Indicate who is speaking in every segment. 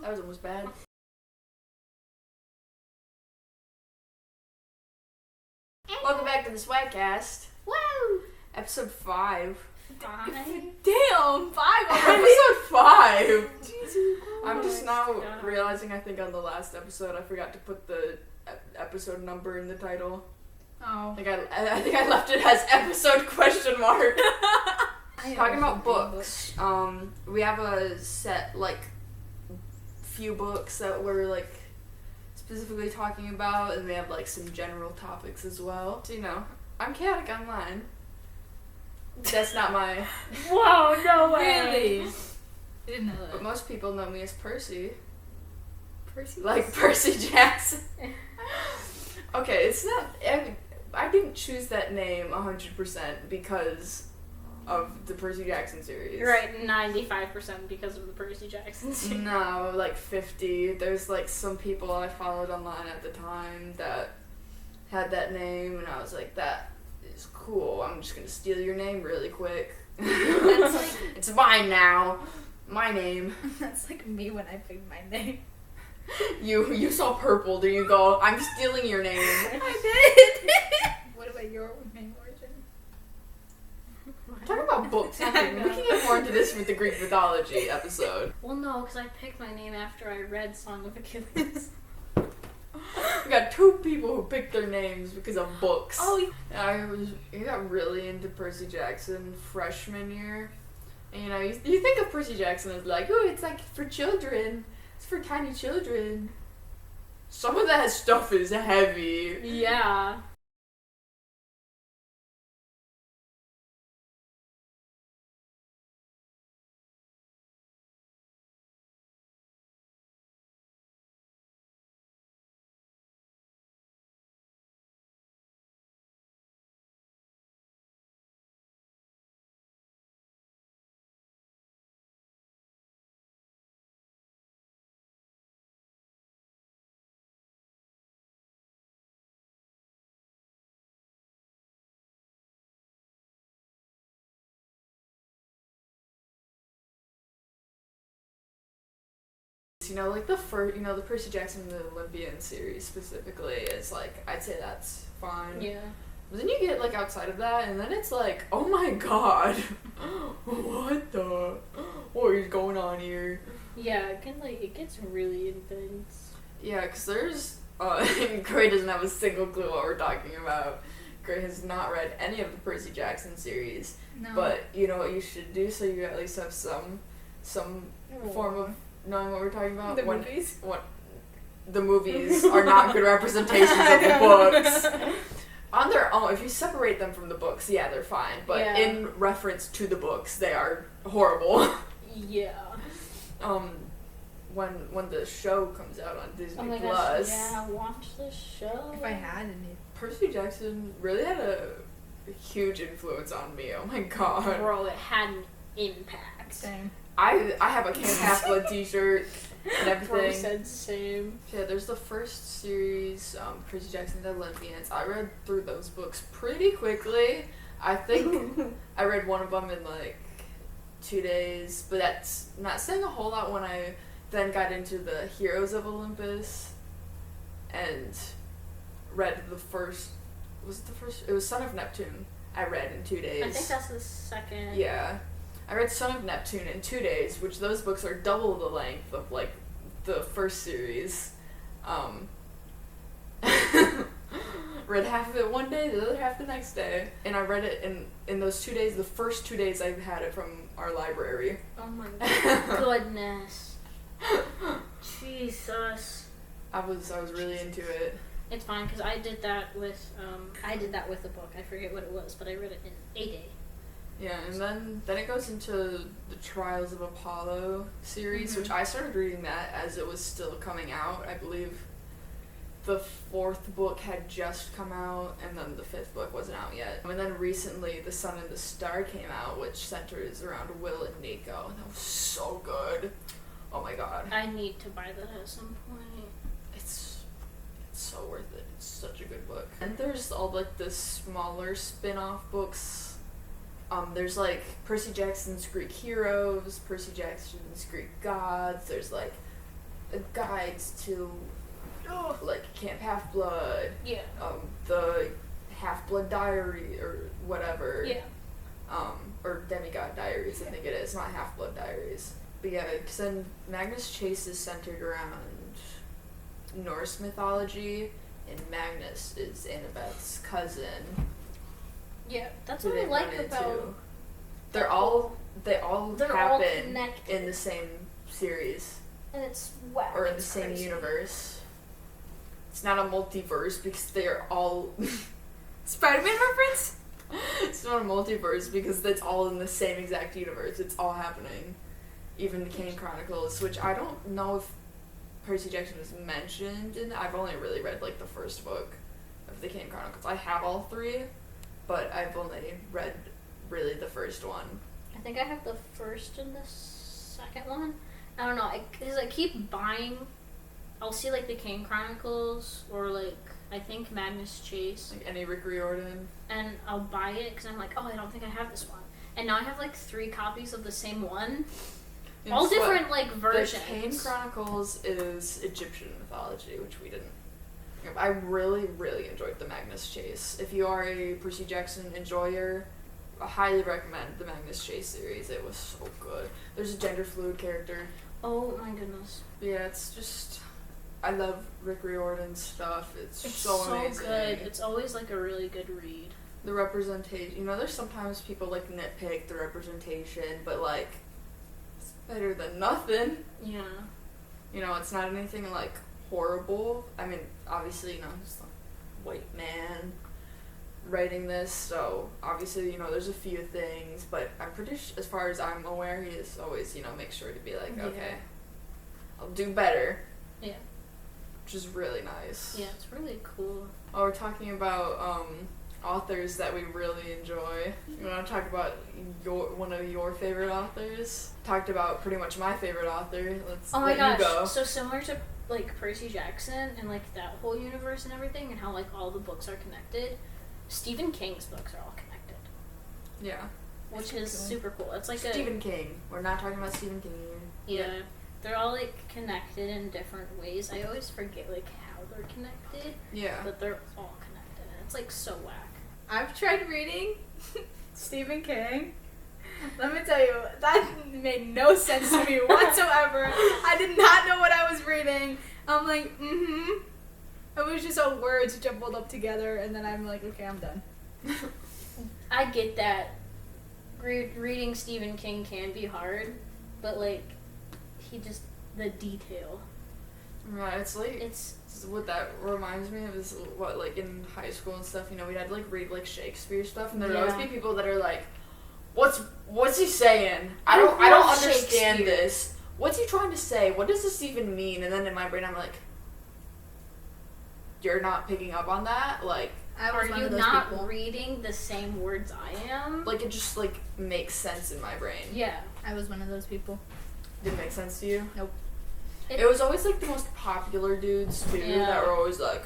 Speaker 1: That was almost bad. Welcome back to the Swagcast.
Speaker 2: Woo!
Speaker 1: Episode 5.
Speaker 2: 5?
Speaker 1: Damn! 5 episode 5!
Speaker 2: Jesus.
Speaker 1: I'm just now realizing, I think on the last episode, I forgot to put the episode number in the title.
Speaker 2: Oh.
Speaker 1: I think I left it as episode question mark. Talking about books. We have a set, few books that we're, specifically talking about, and we have, some general topics as well. So, I'm chaotic online. That's not my...
Speaker 2: Whoa, no way!
Speaker 1: Really?
Speaker 2: I didn't know that.
Speaker 1: But most people know me as Percy.
Speaker 2: Percy?
Speaker 1: Like Percy Jackson. Okay, it's not... I didn't choose that name 100% because of the Percy Jackson series.
Speaker 2: Right, 95% because of the Percy Jackson series.
Speaker 1: No, 50. There's some people I followed online at the time that had that name, and I was like, that is cool. I'm just gonna steal your name really quick.
Speaker 2: That's
Speaker 1: it's mine now. My name.
Speaker 3: That's like me when I picked my name.
Speaker 1: You saw purple, do you go, I'm stealing your name.
Speaker 3: I did! What about your name origin?
Speaker 1: Talking about books, we can get more into this with the Greek mythology episode.
Speaker 2: Well, no, because I picked my name after I read Song of Achilles.
Speaker 1: We got 2 people who picked their names because of books.
Speaker 2: Oh,
Speaker 1: I got really into Percy Jackson freshman year. And you think of Percy Jackson as it's for children. It's for tiny children. Some of that stuff is heavy.
Speaker 2: yeah.
Speaker 1: The Percy Jackson and the Olympian series specifically is I'd say that's fine.
Speaker 2: Yeah.
Speaker 1: But then you get outside of that, and then it's oh my god, what is going on here?
Speaker 2: Yeah, it gets really intense.
Speaker 1: Yeah, because there's, Gray doesn't have a single clue what we're talking about. Gray has not read any of the Percy Jackson series.
Speaker 3: No.
Speaker 1: But you know what you should do, so you at least have some form of knowing what we're talking about.
Speaker 3: The movies?
Speaker 1: The movies are not good representations of the books. On their own, if you separate them from the books, yeah, they're fine. But
Speaker 2: Yeah.
Speaker 1: in reference to the books, they are horrible.
Speaker 2: Yeah.
Speaker 1: When the show comes out on Disney
Speaker 2: Oh my
Speaker 1: Plus,
Speaker 2: gosh, yeah, watch the show.
Speaker 3: If I had any.
Speaker 1: Percy Jackson really had a huge influence on me. Oh my god.
Speaker 2: Bro, it had an impact.
Speaker 3: Same.
Speaker 1: I have a Camp Half-Blood t-shirt and
Speaker 2: Bro
Speaker 1: everything.
Speaker 2: said same.
Speaker 1: Yeah, there's the first series, Percy Jackson and the Olympians. I read through those books pretty quickly. I think I read one of them in 2 days, but that's not saying a whole lot when I then got into the Heroes of Olympus and read the first, it was Son of Neptune I read in 2 days.
Speaker 2: I think that's the second.
Speaker 1: Yeah. I read Son of Neptune in 2 days, which those books are double the length of the first series. Read half of it one day, the other half the next day. And I read it in those 2 days, the first 2 days I had it from our library.
Speaker 2: Oh my goodness. Jesus.
Speaker 1: I was really into it.
Speaker 2: It's fine, because I did that with a book. I forget what it was, but I read it in a day.
Speaker 1: Yeah, and then it goes into the Trials of Apollo series, which I started reading that as it was still coming out. I believe the 4th book had just come out, and then the 5th book wasn't out yet. And then recently, The Sun and the Star came out, which centers around Will and Nico, and that was so good. Oh my god.
Speaker 2: I need to buy that at some point.
Speaker 1: It's so worth it. It's such a good book. And there's all the smaller spin-off books. There's Percy Jackson's Greek Heroes, Percy Jackson's Greek Gods. There's guides to like Camp Half-Blood,
Speaker 2: Yeah.
Speaker 1: the Half-Blood Diary or whatever.
Speaker 2: Yeah.
Speaker 1: Or Demigod Diaries, I think it is, not Half-Blood Diaries. But yeah, because then Magnus Chase is centered around Norse mythology, and Magnus is Annabeth's cousin.
Speaker 2: Yeah, that's
Speaker 1: who
Speaker 2: what I
Speaker 1: they
Speaker 2: like
Speaker 1: run into.
Speaker 2: about.
Speaker 1: They all
Speaker 2: They're all
Speaker 1: happen
Speaker 2: connected.
Speaker 1: in the same series
Speaker 2: And it's wow.
Speaker 1: or in the
Speaker 2: it's
Speaker 1: same
Speaker 2: crazy.
Speaker 1: universe. It's not a multiverse because they are all.
Speaker 3: Spider-Man reference?
Speaker 1: It's not a multiverse because it's all in the same exact universe. It's all happening. Even the Kane Chronicles, which I don't know if Percy Jackson was mentioned in. I've only really read like the first book of the Kane Chronicles. I have all three, but I've only read really the first one.
Speaker 2: I think I have the first and the second one. I don't know, because I keep buying. I'll see like the Kane Chronicles or like I think Magnus Chase,
Speaker 1: Like any Rick Riordan.
Speaker 2: and I'll buy it because I'm like, oh, I don't think I have this one. And now I have like 3 copies of the same one, all
Speaker 1: It's what-
Speaker 2: different like versions.
Speaker 1: The Kane Chronicles is Egyptian mythology, which we didn't. I really, really enjoyed the Magnus Chase. If you are a Percy Jackson enjoyer, I highly recommend the Magnus Chase series. It was so good. There's a gender fluid character.
Speaker 2: Oh my goodness,
Speaker 1: Yeah, it's just. I love Rick Riordan's stuff. It's
Speaker 2: it's
Speaker 1: so amazing.
Speaker 2: good. It's always like a really good read.
Speaker 1: The representation. You know, there's sometimes people like nitpick the representation, but like, it's better than nothing.
Speaker 2: Yeah.
Speaker 1: You know, it's not anything like horrible. I mean, obviously, you know, he's a white man writing this, so obviously, you know, there's a few things, but I'm pretty as far as I'm aware, he is always, you know, make sure to be like,
Speaker 2: Yeah.
Speaker 1: okay, I'll do better.
Speaker 2: Yeah.
Speaker 1: Which is really nice.
Speaker 2: Yeah, it's really cool.
Speaker 1: Oh, we're talking about authors that we really enjoy. You want to talk about one of your favorite authors? Talked about pretty much my favorite author. Let's
Speaker 2: Oh my
Speaker 1: let
Speaker 2: gosh,
Speaker 1: you go.
Speaker 2: so similar to like Percy Jackson and like that whole universe and everything and how like all the books are connected, Stephen King's books are all connected,
Speaker 1: Yeah.
Speaker 2: which
Speaker 3: That's
Speaker 2: is
Speaker 3: cool.
Speaker 2: super cool. It's like
Speaker 1: Stephen King. We're not talking about Stephen King here.
Speaker 2: yeah, they're all like connected in different ways. I always forget like how they're connected,
Speaker 1: Yeah.
Speaker 2: but they're all connected and it's like so whack.
Speaker 3: I've tried reading Stephen King. Let me tell you, that made no sense to me whatsoever. I did not know what I was reading. I'm like, It was just all words jumbled up together, and then I'm like, okay, I'm done.
Speaker 2: I get that reading Stephen King can be hard, but like the detail.
Speaker 1: Right, it's like
Speaker 2: It's
Speaker 1: what that reminds me of is what like in high school and stuff. You know, we'd have to like read like Shakespeare stuff, and there'd always
Speaker 2: Yeah.
Speaker 1: be people that are like, "What's he saying? I
Speaker 2: I
Speaker 1: don't
Speaker 2: love
Speaker 1: understand
Speaker 2: Shakespeare.
Speaker 1: this. What's he trying to say? What does this even mean?" And then in my brain, I'm like, "You're not picking up on that? Like
Speaker 3: I
Speaker 2: are
Speaker 3: was one
Speaker 2: you
Speaker 3: of those
Speaker 2: not
Speaker 3: people.
Speaker 2: reading the same words I am?
Speaker 1: it just like makes sense in my brain."
Speaker 2: Yeah.
Speaker 3: I was one of those people.
Speaker 1: Didn't make sense to you?
Speaker 3: Nope.
Speaker 1: It was always like the most popular dudes too
Speaker 2: Yeah.
Speaker 1: that were always like,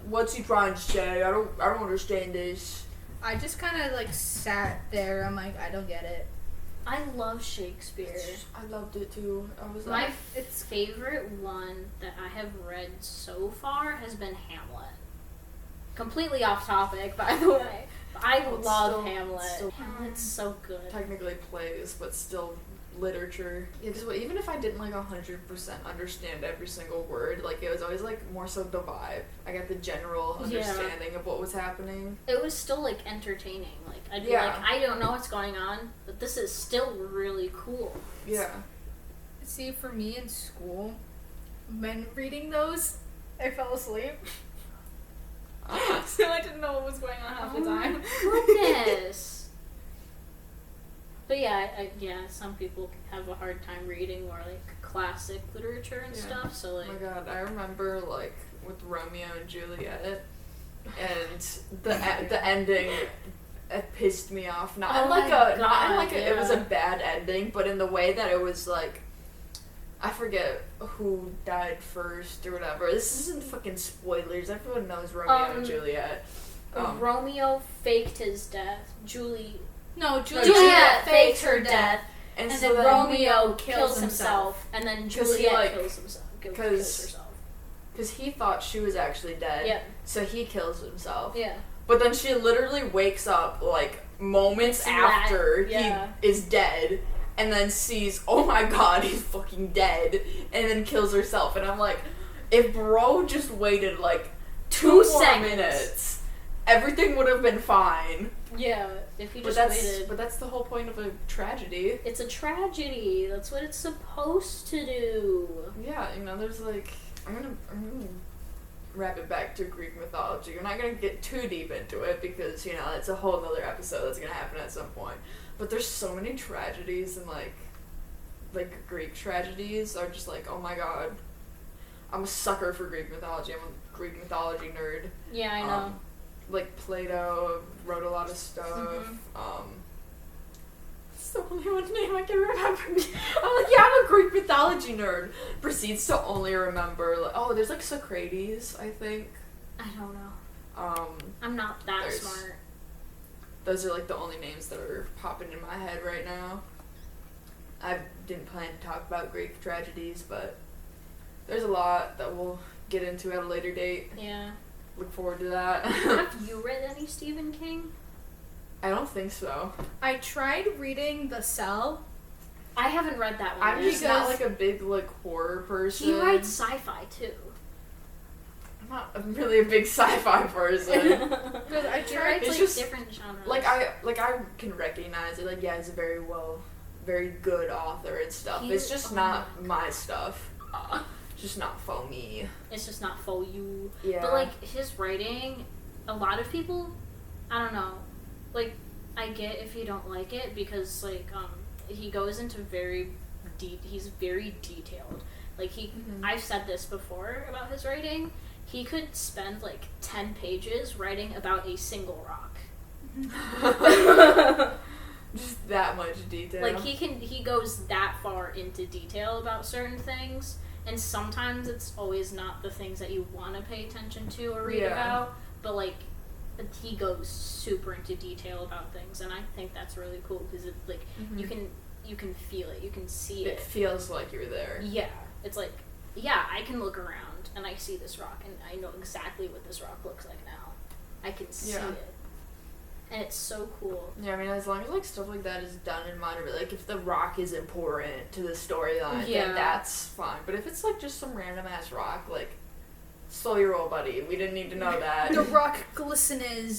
Speaker 1: what's he trying to say? I don't understand this."
Speaker 3: I just kind of like sat there. I'm like, I don't get it.
Speaker 2: I love Shakespeare.
Speaker 1: I loved it too. I was
Speaker 2: My
Speaker 1: like,
Speaker 2: favorite one that I have read so far has been Hamlet. Completely off topic, by the way. But I
Speaker 1: Oh, it's
Speaker 2: love
Speaker 1: still-
Speaker 2: Hamlet.
Speaker 1: still-
Speaker 2: Hamlet's so good.
Speaker 1: technically plays, but still literature. Yeah, because even if I didn't like 100% understand every single word, like it was always like more so the vibe. I got the general
Speaker 2: Yeah.
Speaker 1: understanding of what was happening.
Speaker 2: It was still like entertaining. Like I'd be
Speaker 1: Yeah.
Speaker 2: like, I don't know what's going on, but this is still really cool.
Speaker 1: Yeah.
Speaker 3: See, for me in school, when reading those, I fell asleep. So I didn't know what was going on half the time.
Speaker 2: Oh my goodness. But yeah, some people have a hard time reading more like classic literature and
Speaker 1: Yeah.
Speaker 2: stuff. So
Speaker 1: Oh
Speaker 2: like,
Speaker 1: my god, I remember like with Romeo and Juliet, and the ending. It pissed me off. Not
Speaker 2: Oh
Speaker 1: in like
Speaker 2: my
Speaker 1: a not in
Speaker 2: God,
Speaker 1: like a, it was a
Speaker 2: yeah.
Speaker 1: bad ending, but in the way that it was like, I forget who died first or whatever. This isn't fucking spoilers. Everyone knows Romeo and Juliet.
Speaker 2: Romeo faked his death.
Speaker 3: No,
Speaker 2: Juliet faked her death. And
Speaker 1: so
Speaker 2: then Romeo kills himself, and then
Speaker 1: 'cause he,
Speaker 2: Juliet
Speaker 1: like,
Speaker 2: kills himself. Kills
Speaker 1: 'cause-
Speaker 2: herself.
Speaker 1: Because he thought she was actually dead.
Speaker 2: Yeah.
Speaker 1: So he kills himself.
Speaker 2: Yeah.
Speaker 1: But then she literally wakes up, like, moments after
Speaker 2: yeah.
Speaker 1: he is dead, and then sees, oh my god, he's fucking dead, and then kills herself. And I'm like, if bro just waited, like, 2
Speaker 2: seconds.
Speaker 1: minutes, everything would have been fine.
Speaker 2: Yeah, if he
Speaker 1: But
Speaker 2: just waited.
Speaker 1: But that's the whole point of a tragedy.
Speaker 2: It's a tragedy. That's what it's supposed to do.
Speaker 1: Yeah, you know, there's like, I'm gonna wrap it back to Greek mythology. We're not gonna get too deep into it because, you know, it's a whole nother episode that's gonna happen at some point. But there's so many tragedies, and like Greek tragedies are just like, oh my god. I'm a sucker for Greek mythology. I'm a Greek mythology nerd.
Speaker 2: Yeah, I know.
Speaker 1: Like Plato wrote a lot of stuff.
Speaker 2: Mm-hmm.
Speaker 1: It's the only one name I can remember. I'm like, yeah, I'm a Greek mythology nerd. Proceeds to only remember, like, oh, there's like Socrates, I think.
Speaker 2: I don't know. I'm not that smart.
Speaker 1: Those are like the only names that are popping in my head right now. I didn't plan to talk about Greek tragedies, but there's a lot that we'll get into at a later date.
Speaker 2: Yeah.
Speaker 1: Look forward to that.
Speaker 2: Have you read any Stephen King?
Speaker 1: I don't think so.
Speaker 3: I tried reading The Cell.
Speaker 2: I haven't read that one.
Speaker 1: I'm
Speaker 2: yet.
Speaker 1: just not like a big like horror person.
Speaker 2: He writes sci-fi too.
Speaker 1: I'm not really a big sci-fi person.
Speaker 3: But I
Speaker 2: He
Speaker 3: tried
Speaker 2: writes
Speaker 1: It's
Speaker 2: like
Speaker 1: just-
Speaker 2: different genres.
Speaker 1: I can recognize it. Like, yeah, he's a very good author and stuff. It's just not my stuff. It's just not for me.
Speaker 2: It's just not for you.
Speaker 1: Yeah.
Speaker 2: But like his writing, a lot of people, I don't know. Like, I get if you don't like it because like he goes into he's very detailed. Like I've said this before about his writing. He could spend like 10 pages writing about a single rock.
Speaker 1: Just that much detail.
Speaker 2: Like he goes that far into detail about certain things, and sometimes it's always not the things that you want to pay attention to or read about, but like he goes super into detail about things, and I think that's really cool because it like you can feel it, you can see it.
Speaker 1: It feels like you're there.
Speaker 2: Yeah, it's like I can look around and I see this rock and I know exactly what this rock looks like now. I can see it. And it's so cool.
Speaker 1: Yeah, I mean, as long as like stuff like that is done in moderate, like if the rock is important to the storyline, then that's fine. But if it's like just some random ass rock, like slow your roll, buddy. We didn't need to know that.
Speaker 3: The rock glistening.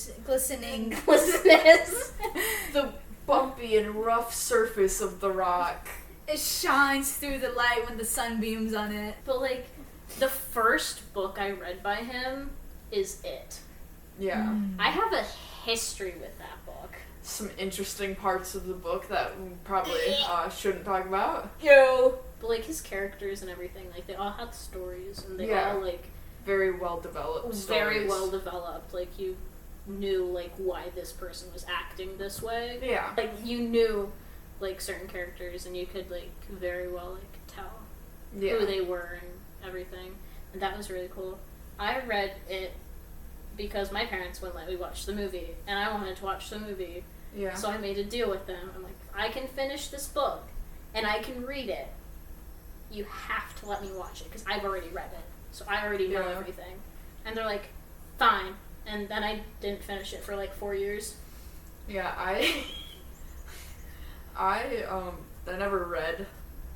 Speaker 1: The bumpy and rough surface of the rock.
Speaker 3: It shines through the light when the sun beams on it.
Speaker 2: But like the first book I read by him is it.
Speaker 1: Yeah.
Speaker 2: I have a history with that book.
Speaker 1: Some interesting parts of the book that we probably shouldn't talk about.
Speaker 2: But like his characters and everything, like they all had stories and they
Speaker 1: Yeah.
Speaker 2: all like
Speaker 1: Very well developed stories.
Speaker 2: very well developed. Like you knew like why this person was acting this way.
Speaker 1: Yeah.
Speaker 2: Like you knew like certain characters and you could like very well like tell who they were and everything. And that was really cool. I read it because my parents wouldn't let me watch the movie and I wanted to watch the movie.
Speaker 1: Yeah.
Speaker 2: So I made a deal with them. I'm like, if I can finish this book and I can read it, you have to let me watch it because I've already read it. So I already know everything. And they're like, fine. And then I didn't finish it for like 4 years.
Speaker 1: Yeah, I never read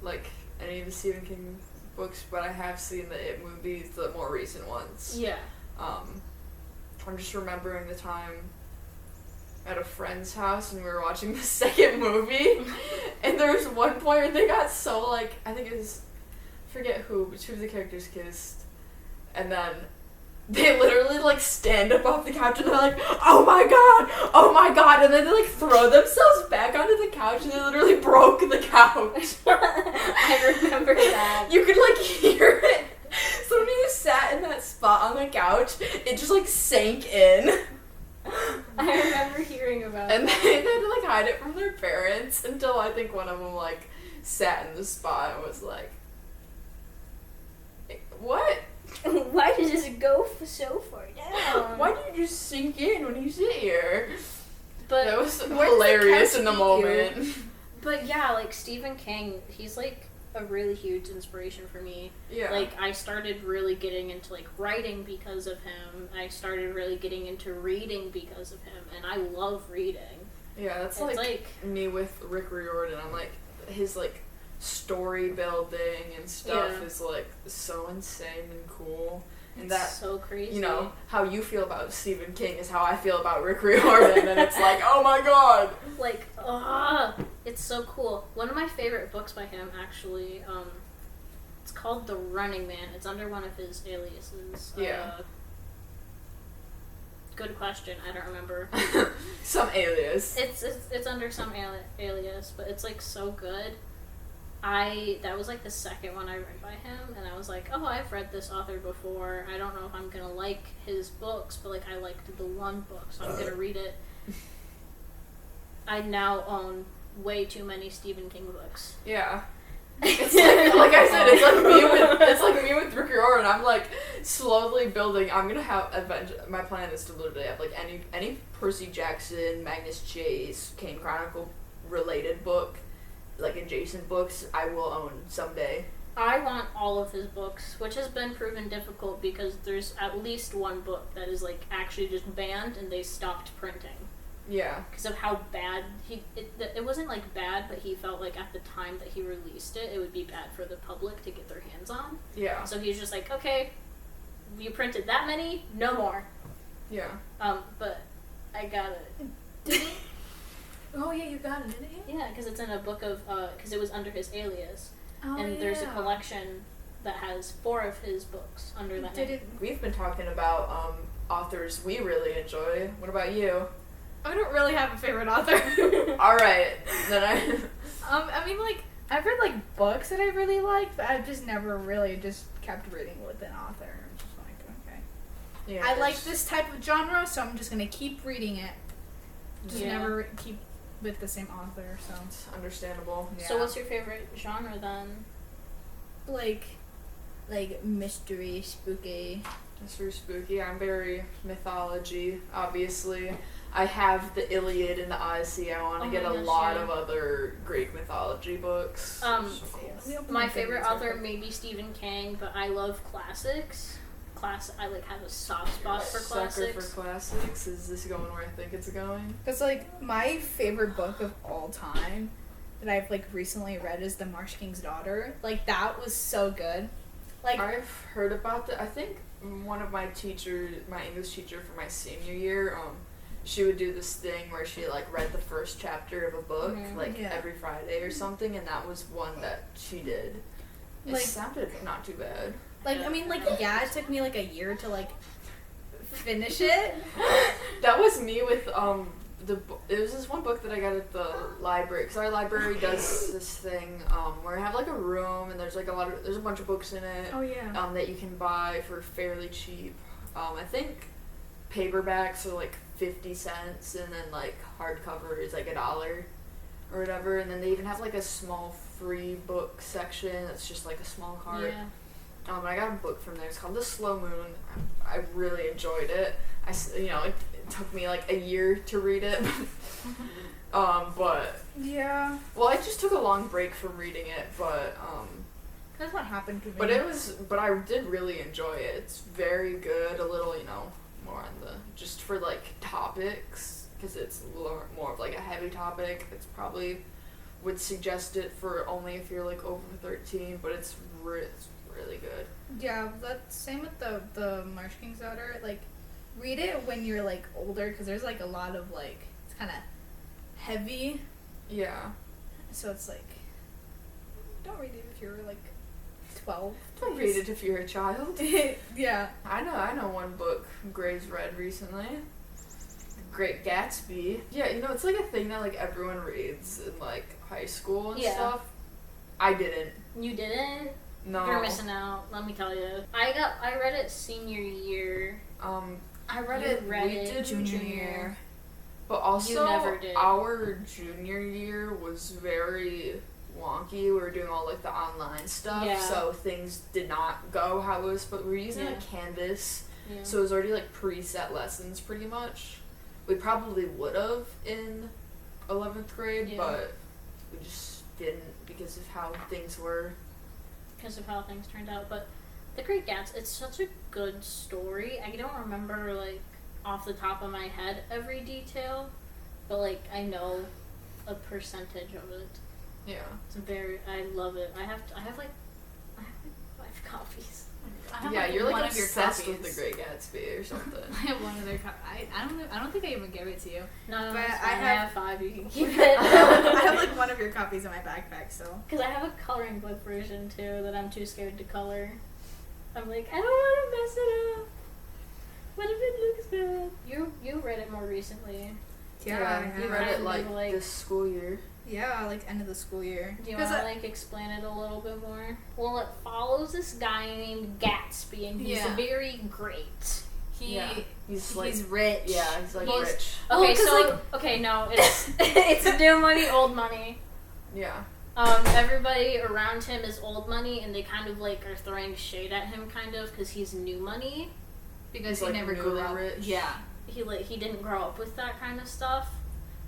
Speaker 1: like any of the Stephen King books, but I have seen the It movies, the more recent ones.
Speaker 2: Yeah.
Speaker 1: I'm just remembering the time at a friend's house and we were watching the second movie, and there was one point where they got so like, I think it was, forget who, but two of the characters kissed, and then they literally like stand up off the couch and they're like, oh my god, and then they like throw themselves back onto the couch and they literally broke the couch.
Speaker 2: I remember that.
Speaker 1: You could like hear it. So when you sat in that spot on the couch, it just like sank in.
Speaker 2: I remember hearing about
Speaker 1: And
Speaker 2: it.
Speaker 1: they had to like hide it from their parents until I think one of them like sat in the spot and was like, what?
Speaker 2: Why did this go so far down?
Speaker 1: Why did you just sink in when you sit here?
Speaker 2: But
Speaker 1: That was
Speaker 3: the
Speaker 1: hilarious
Speaker 3: couch
Speaker 1: in the
Speaker 3: eat
Speaker 1: moment.
Speaker 2: But yeah, like Stephen King, he's like a really huge inspiration for me.
Speaker 1: Yeah.
Speaker 2: Like I started really getting into like writing because of him. I started really getting into reading because of him, and I love reading.
Speaker 1: Yeah, that's
Speaker 2: It's
Speaker 1: like me with Rick Riordan. I'm like his like story building and stuff is like so insane and cool. And
Speaker 2: it's
Speaker 1: that
Speaker 2: so crazy.
Speaker 1: You know, how you feel about Stephen King is how I feel about Rick Riordan, and it's like, oh my god!
Speaker 2: Like, it's so cool. One of my favorite books by him, actually, it's called The Running Man. It's under one of his aliases.
Speaker 1: Yeah.
Speaker 2: Good question. I don't remember.
Speaker 1: Some alias.
Speaker 2: It's under some alias, but it's like so good. That was like the second one I read by him, and I was like, oh, I've read this author before. I don't know if I'm gonna like his books, but like I liked the one book, so I'm gonna read it. I now own way too many Stephen King books.
Speaker 1: Yeah. It's like I said, it's like me with Rick Riordan. I'm like slowly building. I'm gonna have my plan is to literally have like any Percy Jackson, Magnus Chase, Kane Chronicle related book, like adjacent books, I will own someday.
Speaker 2: I want all of his books, which has been proven difficult because there's at least one book that is like actually just banned and they stopped printing.
Speaker 1: Yeah.
Speaker 2: Because of how bad it wasn't like bad, but he felt like at the time that he released it, it would be bad for the public to get their hands on.
Speaker 1: Yeah.
Speaker 2: So he was just like, okay, you printed that many, no more.
Speaker 1: Yeah.
Speaker 2: But I got it.
Speaker 3: Did he? Oh yeah, you got it, didn't you?
Speaker 2: Yeah, because it's in a book of, because it was under his alias.
Speaker 3: Oh,
Speaker 2: and there's a collection that has 4 of his books under that name.
Speaker 1: We've been talking about authors we really enjoy. What about you?
Speaker 3: I don't really have a favorite author.
Speaker 1: Alright, then
Speaker 3: I mean, like, I've read, like, books that I really liked, but I've just never really just kept reading with an author. I'm just like, okay.
Speaker 1: Yeah,
Speaker 3: I like this type of genre, so I'm just gonna keep reading it. Just never keep with the same author, so.
Speaker 1: It's understandable.
Speaker 3: Yeah.
Speaker 2: So what's your favorite genre then?
Speaker 3: Like mystery, spooky.
Speaker 1: Mystery, spooky. I'm very mythology, obviously. I have the Iliad and the Odyssey. I want to get a lot of other Greek mythology books.
Speaker 2: My favorite author may be Stephen King, but I love classics. I like have a soft spot for classics.
Speaker 1: Sucker for classics. Is this going where I think it's going?
Speaker 3: Because like my favorite book of all time that I've like recently read is The Marsh King's Daughter. Like that was so good. Like
Speaker 1: I've heard about that. I think one of my teachers, my English teacher for my senior year, she would do this thing where she like read the first chapter of a book every Friday or something, and that was one that she did. It
Speaker 3: like,
Speaker 1: sounded not too bad.
Speaker 3: Like I mean, like yeah, it took me like a year to like finish it.
Speaker 1: That was me with it was this one book that I got at the library, because our library does this thing where I have like a room and there's like there's a bunch of books in it.
Speaker 3: Oh yeah.
Speaker 1: That you can buy for fairly cheap. I think paperbacks are like 50 cents, and then like hardcover is like $1 or whatever, and then they even have like a small free book section that's just like a small card.
Speaker 2: Yeah.
Speaker 1: I got a book from there. It's called The Slow Moon. I really enjoyed it. It took me like a year to read it. But
Speaker 3: yeah.
Speaker 1: Well, I just took a long break from reading it, but
Speaker 3: That's what happened to me.
Speaker 1: But I did really enjoy it. It's very good. A little, more on the just for like topics, because it's more of like a heavy topic. It's probably would suggest it for only if you're like over 13, but it's really good.
Speaker 3: Yeah, that's same with the Marsh King's Daughter. Like, read it when you're like older, because there's like a lot of like it's kind of heavy.
Speaker 1: Yeah.
Speaker 3: So it's like, don't read it if you're like 12.
Speaker 1: Don't read it if you're a child.
Speaker 3: Yeah.
Speaker 1: I know one book Gray's read recently. Great Gatsby. Yeah, it's like a thing that like everyone reads in like high school and stuff. I didn't.
Speaker 2: You didn't?
Speaker 1: No.
Speaker 2: You're missing out, let me tell you. I read it senior year.
Speaker 3: I read
Speaker 2: it
Speaker 3: junior year.
Speaker 1: But also,
Speaker 2: You never did.
Speaker 1: our junior year was very wonky. We were doing all like the online stuff, so things did not go how it was. But we were using a Canvas, so it was already like preset lessons pretty much. We probably would have in 11th grade, but people just didn't because of how things were.
Speaker 2: Because of how things turned out. But The Great Gatsby, it's such a good story. I don't remember, like, off the top of my head every detail, but, like, I know a percentage of it.
Speaker 1: Yeah.
Speaker 2: I love it. I have 5 copies.
Speaker 3: I have,
Speaker 1: Yeah,
Speaker 3: like,
Speaker 1: you're like
Speaker 3: one of your
Speaker 1: obsessed with
Speaker 3: copies.
Speaker 1: The Great Gatsby or something.
Speaker 3: I have one of their I don't think I even gave it to you.
Speaker 2: No,
Speaker 3: But
Speaker 2: it's
Speaker 3: I
Speaker 2: fine. I
Speaker 3: have-
Speaker 2: have 5. You can keep
Speaker 3: I
Speaker 2: it.
Speaker 3: have like one of your copies in my backpack still.
Speaker 2: Because I have a coloring book version too that I'm too scared to color. I'm like, I don't want to mess it up. What if it looks bad? You read it more recently.
Speaker 3: Yeah,
Speaker 1: you
Speaker 3: I
Speaker 1: read
Speaker 3: have.
Speaker 1: it like
Speaker 2: Like-
Speaker 1: this school year.
Speaker 3: Yeah, like end of the school year.
Speaker 2: Do you
Speaker 3: 'Cause
Speaker 2: want to like explain it a little bit more? Well, it follows this guy named Gatsby, and he's
Speaker 3: Yeah.
Speaker 2: very great.
Speaker 1: Yeah. He's like
Speaker 3: he's rich.
Speaker 1: yeah, he's like
Speaker 2: He's-
Speaker 1: rich.
Speaker 3: Well,
Speaker 2: Okay,
Speaker 3: 'cause,
Speaker 2: so
Speaker 3: like-
Speaker 2: okay, no, it's it's new money, old money.
Speaker 1: Yeah.
Speaker 2: Everybody around him is old money, and they kind of like are throwing shade at him, kind of, because he's new money.
Speaker 3: because
Speaker 1: He's,
Speaker 3: he
Speaker 1: like,
Speaker 3: never grew
Speaker 1: newly
Speaker 3: up.
Speaker 1: rich.
Speaker 3: Yeah.
Speaker 2: He didn't grow up with that kind of stuff,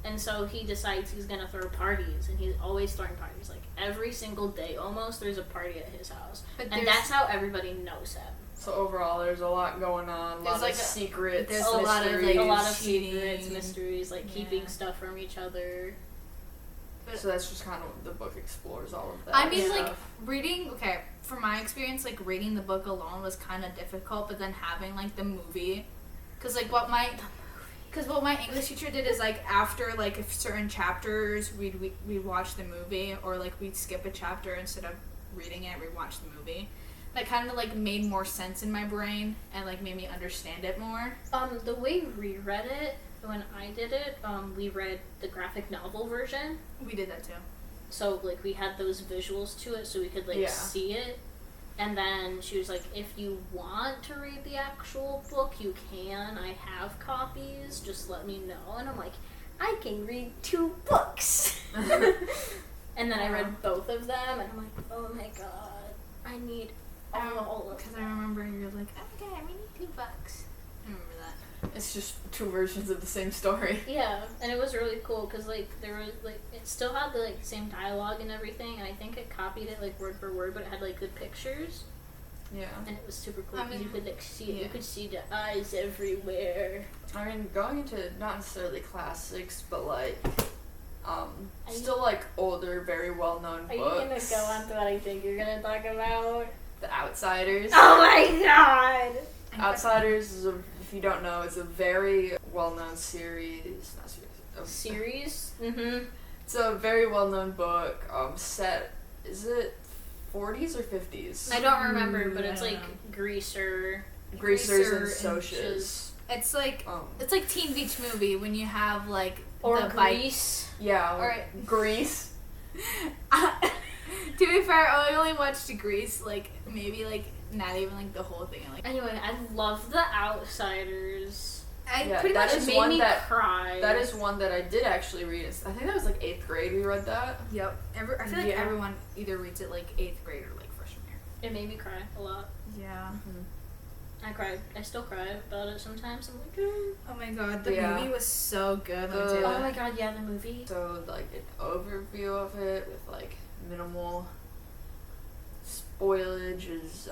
Speaker 2: and so he decides he's gonna throw parties, and he's always throwing parties. Like every single day, almost there's a party at his house,
Speaker 3: But
Speaker 2: and that's how everybody knows him.
Speaker 1: So overall, there's a lot going on. A lot
Speaker 3: like
Speaker 1: of
Speaker 3: a-
Speaker 1: secrets.
Speaker 3: there's
Speaker 2: a lot of
Speaker 1: mysteries.
Speaker 2: a lot of
Speaker 3: cheating.
Speaker 2: secrets, mysteries, like keeping
Speaker 3: Yeah.
Speaker 2: stuff from each other.
Speaker 1: So that's just kind of the book explores all of that.
Speaker 3: I mean,
Speaker 1: stuff.
Speaker 3: like, reading, okay, from my experience, like, reading the book alone was kind of difficult, but then having, like, the movie, because, like, what my English teacher did is, like, after, like, if certain chapters, we'd watch the movie, or, like, we'd skip a chapter instead of reading it, we'd watch the movie. That kind of, like, made more sense in my brain, and, like, made me understand it more.
Speaker 2: The way we read it when I did it, we read the graphic novel version.
Speaker 3: We did that, too.
Speaker 2: So, like, we had those visuals to it so we could, like,
Speaker 1: Yeah.
Speaker 2: see it. And then she was like, if you want to read the actual book, you can. I have copies. Just let me know. And I'm like, I can read 2 books. And then I read both of them, and I'm like, oh my god, I need all of
Speaker 3: Because
Speaker 2: them.
Speaker 3: I remember you're like, oh my god, we need 2 books. I remember that.
Speaker 1: it's just 2 versions of the same story.
Speaker 2: Yeah, and it was really cool because like there was like it still had the like same dialogue and everything, and I think it copied it like word for word, but it had like good pictures,
Speaker 1: Yeah.
Speaker 2: and it was super cool.
Speaker 3: I
Speaker 2: 'Cause
Speaker 3: mean,
Speaker 2: you could like see it.
Speaker 3: yeah.
Speaker 2: You could see the eyes everywhere.
Speaker 1: I mean, going into not necessarily classics, but like,
Speaker 2: Are
Speaker 1: still like older, very well-known
Speaker 2: Are you
Speaker 1: books.
Speaker 2: gonna go on to what I think you're gonna talk about?
Speaker 1: The Outsiders.
Speaker 2: Oh my god!
Speaker 1: Outsiders is if you don't know, it's a very well-known series. Not series.
Speaker 2: Series? Mm-hmm.
Speaker 1: It's a very well-known book. Set. Is it 40s or 50s?
Speaker 2: I don't remember, but
Speaker 3: Ooh,
Speaker 2: it's
Speaker 3: I don't
Speaker 2: like
Speaker 3: know.
Speaker 2: Greaser.
Speaker 1: Greasers and
Speaker 3: Greaser and
Speaker 1: Socias.
Speaker 3: It's like Teen Beach Movie when you have like
Speaker 2: Or
Speaker 3: the bike.
Speaker 2: Grease.
Speaker 1: Yeah.
Speaker 3: Alright.
Speaker 1: Grease.
Speaker 3: To be fair, I only watched Grease like maybe like not even like the whole thing. Like
Speaker 2: Anyway, I love The Outsiders.
Speaker 3: I
Speaker 1: Yeah,
Speaker 3: pretty
Speaker 1: that
Speaker 3: much
Speaker 1: is
Speaker 2: Made
Speaker 1: one
Speaker 2: me
Speaker 1: that-
Speaker 2: cry.
Speaker 1: That is one that I did actually read. I think that was like 8th grade we read that.
Speaker 3: Yep. I feel like
Speaker 1: Yeah.
Speaker 3: everyone either reads it like 8th grade or like freshman year.
Speaker 2: It made me cry a lot.
Speaker 3: Yeah.
Speaker 2: I cried. I still cry about it sometimes. I'm like, "Mm."
Speaker 3: Oh my god, the
Speaker 1: Yeah.
Speaker 3: movie was so good. Let me
Speaker 1: The-
Speaker 3: tell you
Speaker 2: Oh
Speaker 3: that.
Speaker 2: my god, yeah, the movie.
Speaker 1: So like an overview of it with like minimal spoilage is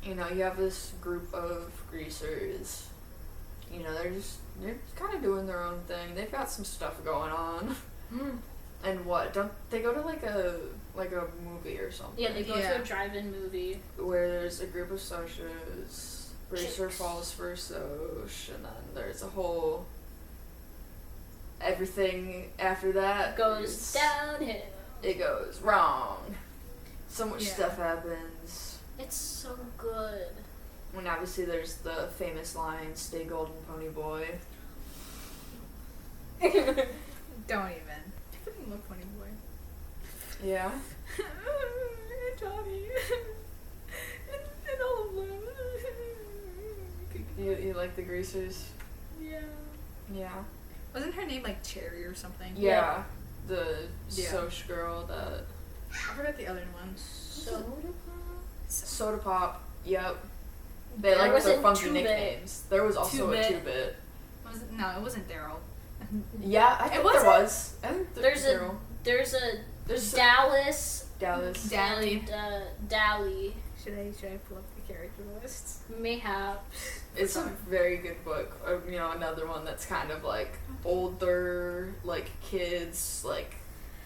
Speaker 1: you know, you have this group of greasers. You know, they're kind of doing their own thing. They've got some stuff going on.
Speaker 2: Mm.
Speaker 1: And what? Don't they go to like a movie or something?
Speaker 2: Yeah, they go
Speaker 3: Yeah.
Speaker 2: to a drive-in movie.
Speaker 1: Where there's a group of socias. Bracer
Speaker 2: Chicks.
Speaker 1: falls for Soch, and then there's a whole everything after that
Speaker 2: Goes
Speaker 1: is-
Speaker 2: downhill.
Speaker 1: It goes wrong. So much
Speaker 3: Yeah.
Speaker 1: stuff happens.
Speaker 2: It's so good.
Speaker 1: And obviously there's the famous line, "Stay golden, pony boy."
Speaker 3: Don't even. I fucking love Funny Boy.
Speaker 1: Yeah.
Speaker 3: And Johnny. and all of them.
Speaker 1: You like the greasers?
Speaker 3: Yeah.
Speaker 1: Yeah.
Speaker 3: Wasn't her name like Cherry or something?
Speaker 1: Yeah. The
Speaker 3: Yeah.
Speaker 1: Soch girl that
Speaker 3: I forgot the other one.
Speaker 2: Soda
Speaker 1: Soda Pop. Yep. They
Speaker 2: There
Speaker 1: like their
Speaker 2: wasn't
Speaker 1: funky
Speaker 2: 2-bit.
Speaker 1: nicknames. There was also a
Speaker 3: 2-bit.
Speaker 1: 2-bit.
Speaker 3: Was it? No, it wasn't Daryl.
Speaker 1: Yeah, I think there
Speaker 3: wasn't?
Speaker 1: was. I think
Speaker 2: There's a
Speaker 1: Daryl.
Speaker 2: There's a
Speaker 1: There's
Speaker 2: Dallas
Speaker 1: Dallas.
Speaker 3: Dally.
Speaker 2: and Dally.
Speaker 3: Should I pull up the character lists?
Speaker 2: Mayhaps.
Speaker 1: It's a very good book. You know, another one that's kind of like older, like kids, like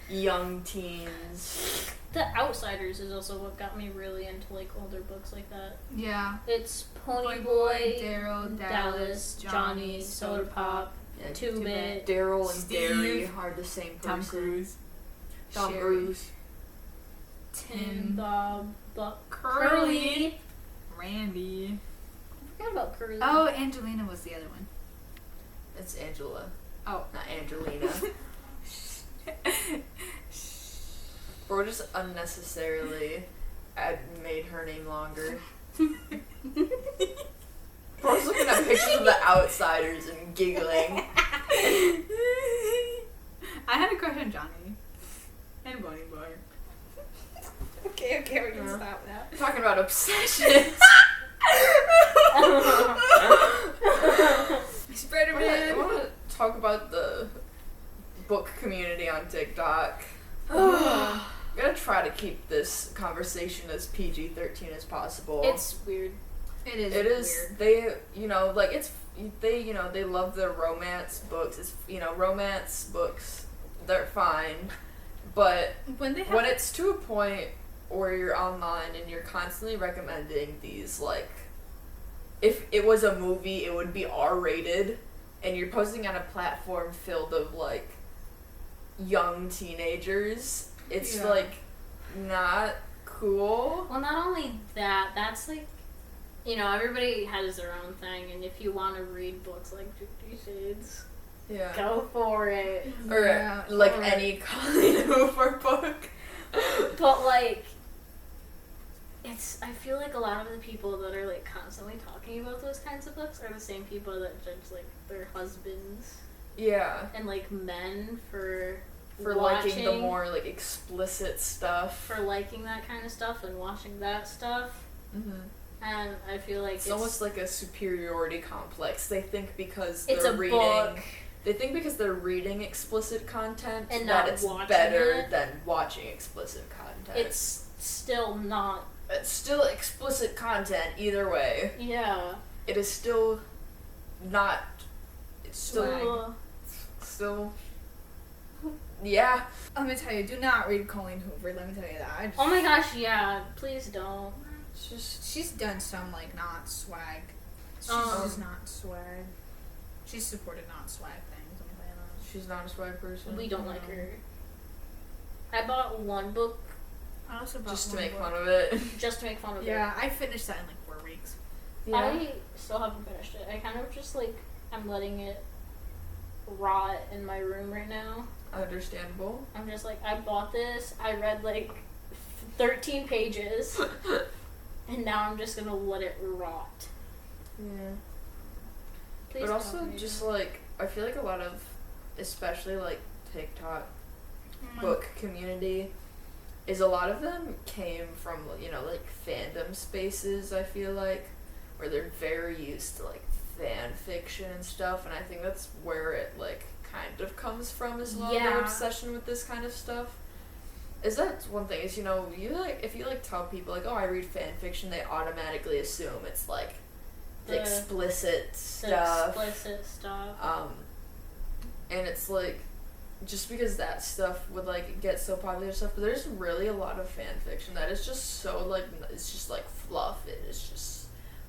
Speaker 1: young teens.
Speaker 2: The Outsiders is also what got me really into like older books like that.
Speaker 3: Yeah.
Speaker 2: It's Pony
Speaker 3: Boy,
Speaker 2: Boy,
Speaker 3: Daryl,
Speaker 2: Dallas, Johnny, Soda Pop,
Speaker 1: Yeah,
Speaker 2: 2-Bit.
Speaker 1: Daryl and
Speaker 3: Steve.
Speaker 1: Derry are the same person.
Speaker 3: Tom Cruise.
Speaker 1: Tom
Speaker 3: Sherry.
Speaker 1: Cruise.
Speaker 2: Tim, Bob, Buck,
Speaker 3: Curly. Randy.
Speaker 2: I forgot about Curly.
Speaker 3: Oh, Angelina was the other one.
Speaker 1: It's Angela,
Speaker 3: Oh.
Speaker 1: not Angelina. Or just unnecessarily made her name longer. Bro's looking at pictures of the Outsiders and giggling.
Speaker 3: I had a crush on Johnny. And Bonnie Boy. Okay, we can
Speaker 1: Yeah.
Speaker 3: stop now.
Speaker 1: Talking about obsessions.
Speaker 3: Spider-Man.
Speaker 1: I want to talk about the book community on TikTok. I'm gonna try to keep this conversation as PG-13 as possible.
Speaker 2: It's weird.
Speaker 3: It is.
Speaker 1: It is.
Speaker 3: Weird.
Speaker 1: They, you know, like it's. They, you know, they love their romance books. It's, you know, romance books. They're fine, but
Speaker 3: When they have
Speaker 1: when it's to a point where you're online and you're constantly recommending these, like, if it was a movie, it would be R-rated, and you're posting on a platform filled of like young teenagers. It's
Speaker 3: Yeah.
Speaker 1: like not cool.
Speaker 2: Well, not only that, that's like, you know, everybody has their own thing, and if you want to read books like 50 Shades,
Speaker 1: Yeah.
Speaker 2: go for it.
Speaker 1: Or
Speaker 3: Yeah,
Speaker 1: like
Speaker 3: or-
Speaker 1: any Colleen Hoover book.
Speaker 2: But like, I feel like a lot of the people that are like constantly talking about those kinds of books are the same people that judge like their husbands
Speaker 1: Yeah.
Speaker 2: and like men for
Speaker 1: Liking the
Speaker 2: watching-
Speaker 1: more like explicit stuff.
Speaker 2: for liking that kind of stuff and watching that stuff.
Speaker 1: Mm-hmm.
Speaker 2: And I feel like
Speaker 1: It's almost like a superiority complex. They think because
Speaker 2: it's
Speaker 1: they're
Speaker 2: a
Speaker 1: reading,
Speaker 2: book.
Speaker 1: they think because they're reading explicit content
Speaker 2: And
Speaker 1: that
Speaker 2: not
Speaker 1: it's
Speaker 2: watching
Speaker 1: better
Speaker 2: it.
Speaker 1: than watching explicit content.
Speaker 2: It's still not.
Speaker 1: It's still explicit content either way.
Speaker 2: Yeah.
Speaker 1: It is still not. It's
Speaker 3: Swag.
Speaker 1: still. Yeah.
Speaker 3: Let me tell you, do not read Colleen Hoover. Let me tell you that.
Speaker 2: Oh my gosh, yeah. Please don't.
Speaker 1: It's just.
Speaker 3: She's done some like not swag. She's just not swag. She's supported not swag things. Let me tell you that.
Speaker 1: She's not a swag person.
Speaker 2: We don't like her. I bought one book
Speaker 3: I also bought
Speaker 1: Just to
Speaker 3: one
Speaker 1: make
Speaker 3: book.
Speaker 1: fun of it.
Speaker 2: just to make fun of
Speaker 3: Yeah, I finished that in like 4 weeks.
Speaker 2: it. I still haven't finished it. I kind of just like, I'm letting it rot in my room right now.
Speaker 1: Understandable.
Speaker 2: I'm just like, I bought this, I read like 13 pages, and now I'm just gonna let it rot.
Speaker 1: Yeah.
Speaker 2: Please
Speaker 1: But
Speaker 2: don't
Speaker 1: also,
Speaker 2: read
Speaker 1: just
Speaker 2: it.
Speaker 1: like, I feel like a lot of, especially like TikTok
Speaker 3: Oh
Speaker 1: book community, is a lot of them came from, you know, like fandom spaces, I feel like, where they're very used to like fan fiction and stuff, and I think that's where it like kind of comes from, is a lot of their
Speaker 2: Yeah.
Speaker 1: obsession with this kind of stuff. Is that one thing, is, you know, you like, if you like tell people like, oh, I read fan fiction, they automatically assume it's like the explicit
Speaker 2: The
Speaker 1: stuff.
Speaker 2: explicit stuff.
Speaker 1: And it's like, just because that stuff would like get so popular and stuff, but there's really a lot of fan fiction that is just so like, it's just like fluff, and it's just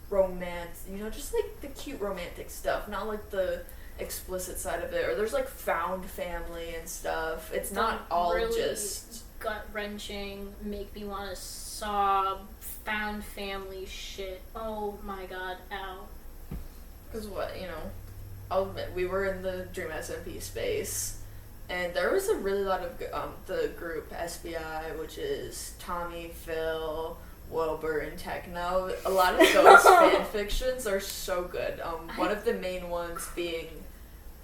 Speaker 1: romance, you know, just like the cute romantic stuff, not like the explicit side of it. Or there's like found family and stuff. It's not all
Speaker 2: really
Speaker 1: just
Speaker 2: gut wrenching, make me want to sob, found family shit. Oh my god, ow.
Speaker 1: because what, you know, I'll admit, we were in the Dream SMP space, and there was a really lot of the group SBI, which is Tommy, Phil, Wilbur, and Techno. A lot of those fan fictions are so good. One of the main ones being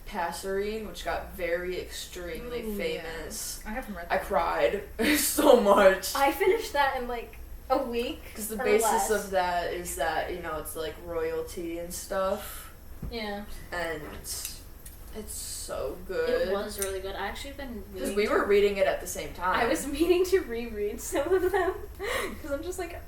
Speaker 1: Passerine, which got very extremely
Speaker 2: Ooh,
Speaker 1: famous.
Speaker 3: I haven't read
Speaker 1: I
Speaker 3: that.
Speaker 1: cried so much.
Speaker 2: I finished that in like a week.
Speaker 1: Because the
Speaker 2: or
Speaker 1: basis
Speaker 2: less.
Speaker 1: of that is that, you know, it's like royalty and stuff.
Speaker 2: Yeah.
Speaker 1: And It's so good.
Speaker 2: It was really good. I actually been
Speaker 1: Because we were reading it at the same time.
Speaker 3: I was meaning to reread some of them because I'm just like.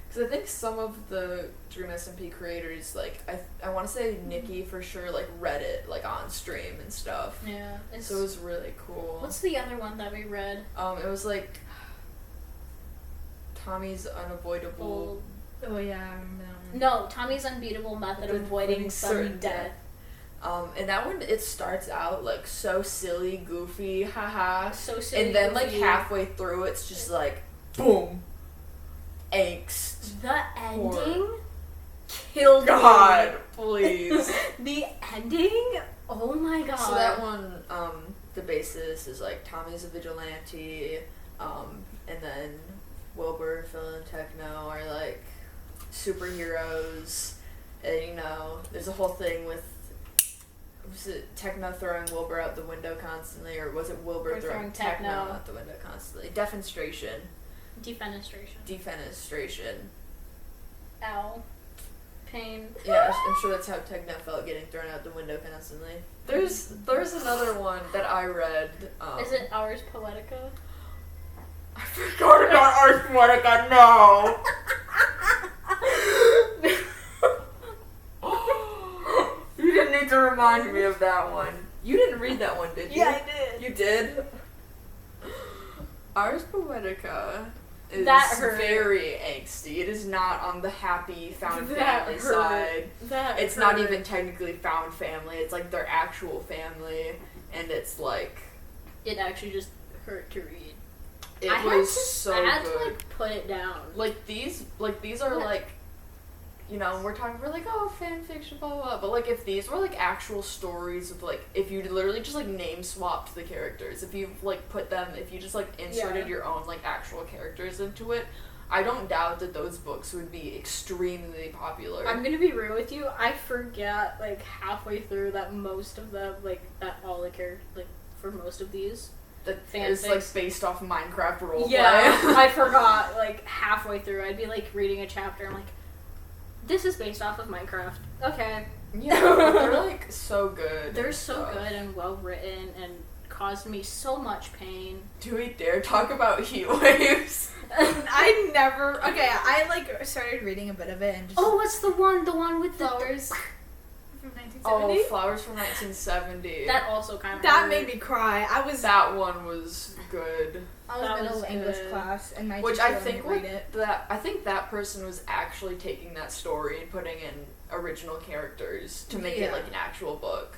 Speaker 1: Because I think some of the Dream SMP creators, like, I want to say Nikki for sure, like, read it, like, on stream and stuff.
Speaker 2: Yeah.
Speaker 1: So it was really cool.
Speaker 2: What's the other one that we read?
Speaker 1: It was, like, Tommy's Unavoidable...
Speaker 3: Oh yeah, I remember that one.
Speaker 2: No, Tommy's Unbeatable Method of Avoiding Sudden Death.
Speaker 1: And that one, it starts out, like, so silly, goofy, haha.
Speaker 2: So silly,
Speaker 1: and then, like,
Speaker 2: goofy.
Speaker 1: halfway through, it's just, like, boom. Angst.
Speaker 2: The ending killed
Speaker 1: God,
Speaker 2: me.
Speaker 1: please.
Speaker 2: The ending? Oh my god.
Speaker 1: So that one, the basis is, like, Tommy's a vigilante, and then Wilbur, Phil, and Techno are, like, superheroes, and, you know, there's a whole thing with, was it Techno throwing Wilbur out the window constantly, or was it Wilbur throwing Techno out the window constantly? Defenestration. Defenestration.
Speaker 2: Ow. Pain.
Speaker 1: Yeah, I'm sure that's how Techno felt getting thrown out the window constantly. There's another one that I read.
Speaker 2: Is it Ars Poetica?
Speaker 1: I forgot about Ars Poetica, no! You didn't need to remind me of that one. You didn't read that one, did you?
Speaker 3: Yeah, I did.
Speaker 1: You did? Ars Poetica is
Speaker 2: That hurt.
Speaker 1: very angsty. It is not on the happy found
Speaker 3: That
Speaker 1: family
Speaker 3: hurt.
Speaker 1: side.
Speaker 3: That
Speaker 1: It's
Speaker 3: hurt.
Speaker 1: not even technically found family. It's like their actual family, and it's like
Speaker 2: It actually just hurt to read.
Speaker 1: it
Speaker 2: I
Speaker 1: was
Speaker 2: had to,
Speaker 1: so
Speaker 2: I had
Speaker 1: good.
Speaker 2: to like put it down.
Speaker 1: Like these are
Speaker 2: What?
Speaker 1: like, you know, we're like, oh, fan fiction, blah, blah, blah. But, like, if these were, like, actual stories of, like, if you literally just, like, name swapped the characters, if you, like, if you just, like, inserted your own, like, actual characters into it, I don't doubt that those books would be extremely popular.
Speaker 2: I'm gonna be real with you, I forget, like, halfway through that most of them, like, that all the characters, like, for most of these.
Speaker 1: That
Speaker 2: fanfics.
Speaker 1: is, like, based off Minecraft roleplay.
Speaker 2: Yeah, I forgot, like, halfway through, I'd be, like, reading a chapter, I'm like, this is based off of Minecraft. Okay.
Speaker 1: Yeah, but they're, like, so good.
Speaker 2: They're
Speaker 1: and
Speaker 2: so
Speaker 1: stuff.
Speaker 2: good and well written and caused me so much pain.
Speaker 1: Do we dare talk about heat waves?
Speaker 3: I never. Okay, I like started reading a bit of it and just.
Speaker 2: Oh, what's the one with the
Speaker 3: Flowers from 1970.
Speaker 1: Oh, Flowers from 1970.
Speaker 2: That also kind of
Speaker 3: That made me cry.
Speaker 1: That one was good.
Speaker 3: I was
Speaker 2: that
Speaker 3: middle
Speaker 2: was
Speaker 3: English
Speaker 2: good.
Speaker 3: class, and my
Speaker 1: Which
Speaker 3: teacher
Speaker 1: I
Speaker 3: let me
Speaker 1: think
Speaker 3: read it.
Speaker 1: I think that person was actually taking that story and putting in original characters to make it like an actual book.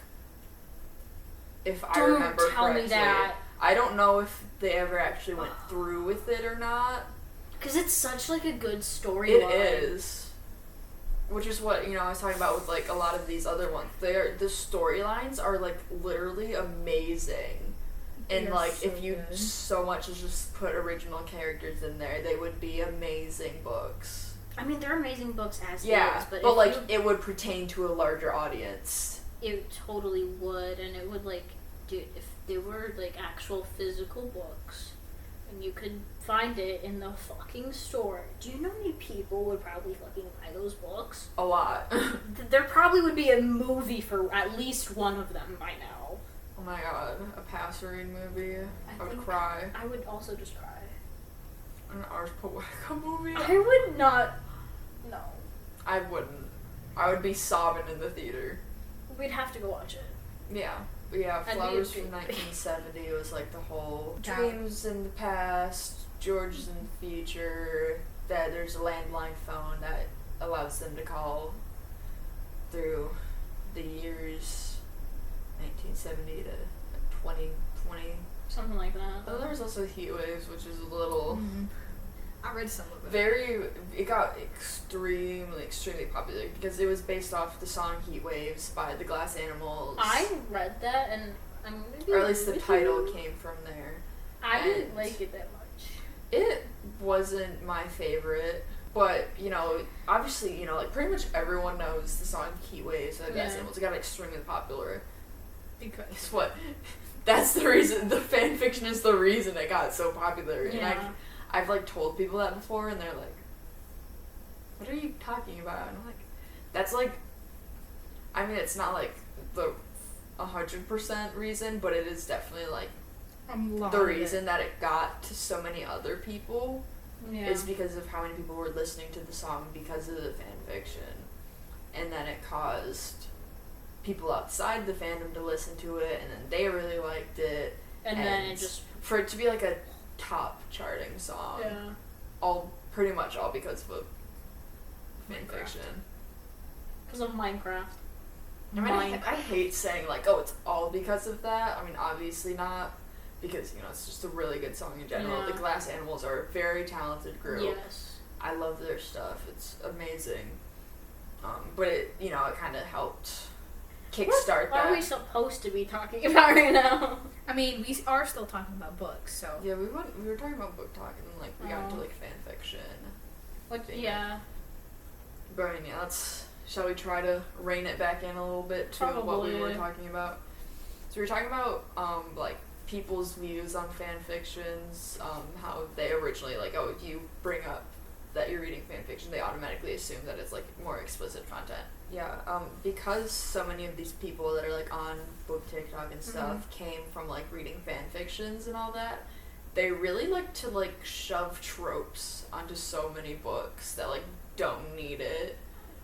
Speaker 1: If I remember
Speaker 2: Don't tell
Speaker 1: correctly.
Speaker 2: me that.
Speaker 1: I don't know if they ever actually went through with it or not.
Speaker 2: Because it's such, like, a good storyline.
Speaker 1: It is. Which is what, you know, I was talking about with, like, a lot of these other ones. The storylines are, like, literally amazing. And,
Speaker 3: They're
Speaker 1: like,
Speaker 3: so
Speaker 1: if you
Speaker 3: good.
Speaker 1: so much as just put original characters in there, they would be amazing books.
Speaker 2: I mean, they're amazing books as
Speaker 1: Yeah,
Speaker 2: is, but
Speaker 1: but
Speaker 2: if
Speaker 1: like,
Speaker 2: you-
Speaker 1: it would pertain to a larger audience.
Speaker 2: it totally would, and it would, like, dude, if they were, like, actual physical books, and you could find it in the fucking store, do you know how many people would probably fucking buy those books?
Speaker 1: A lot.
Speaker 2: There probably would be a movie for at least one of them by now.
Speaker 1: Oh my god, a Passerine movie. I would
Speaker 2: think
Speaker 1: cry.
Speaker 2: I would also just cry.
Speaker 1: An Ars Poetica movie?
Speaker 2: I would not. No.
Speaker 1: I wouldn't. I would be sobbing in the theater.
Speaker 2: We'd have to go watch it.
Speaker 1: Yeah. But yeah,
Speaker 2: I'd be
Speaker 1: Flowers
Speaker 2: a
Speaker 1: from
Speaker 2: big-
Speaker 1: 1970 it was like the whole
Speaker 3: Yeah.
Speaker 1: dreams in the past, George's in the future, that there's a landline phone that allows them to call through the years 1970 to 2020.
Speaker 2: Something like that.
Speaker 1: Oh, there was also Heat Waves, which is a little
Speaker 3: I read some of it.
Speaker 1: it got extremely popular because it was based off the song Heat Waves by the Glass Animals.
Speaker 2: I read that, and I'm gonna be
Speaker 1: or at least the
Speaker 2: with
Speaker 1: title
Speaker 2: you.
Speaker 1: came from there.
Speaker 2: I didn't
Speaker 1: and-
Speaker 2: like it that much.
Speaker 1: It wasn't my favorite, but, you know, obviously, you know, like, pretty much everyone knows the song Heat Waves by the Glass
Speaker 2: Yeah.
Speaker 1: Animals. It got extremely popular.
Speaker 3: Because
Speaker 1: Guess what? That's the reason, the fan fiction is the reason it got so popular. And
Speaker 2: Yeah.
Speaker 1: I've, like, told people that before, and they're like, what are you talking about? And I'm like, that's, like, I mean, it's not, like, the 100% reason, but it is definitely like
Speaker 3: The
Speaker 1: the reason that it got to so many other people
Speaker 2: Yeah.
Speaker 1: is because of how many people were listening to the song because of the fan fiction. And then it caused people outside the fandom to listen to it, and then they really liked it.
Speaker 2: And then it just...
Speaker 1: For it to be like a top charting song.
Speaker 2: Yeah.
Speaker 1: Pretty much all because of fan
Speaker 3: Minecraft.
Speaker 1: fiction.
Speaker 2: Because of Minecraft.
Speaker 1: I mean, I hate saying, like, oh, it's all because of that. I mean, obviously not. Because, you know, it's just a really good song in general.
Speaker 2: Yeah.
Speaker 1: The Glass Animals are a very talented group.
Speaker 2: Yes.
Speaker 1: I love their stuff. It's amazing. But it, you know, it kind of helped kickstart that.
Speaker 2: What are we supposed to be talking about right now?
Speaker 3: I mean, we are still talking about books, so.
Speaker 1: Yeah, we were talking about book talk, and, like, we got into, like, fan fiction.
Speaker 2: Yeah.
Speaker 1: But, I mean, yeah, shall we try to rein it back in a little bit to what we were talking about? So we were talking about, like, people's views on fan fictions, how they originally, like, oh, if you bring up that you're reading fan fiction, they automatically assume that it's, like, more explicit content. Yeah, because so many of these people that are, like, on book TikTok and stuff came from, like, reading fan fictions and all that, they really like to, like, shove tropes onto so many books that, like, don't need it.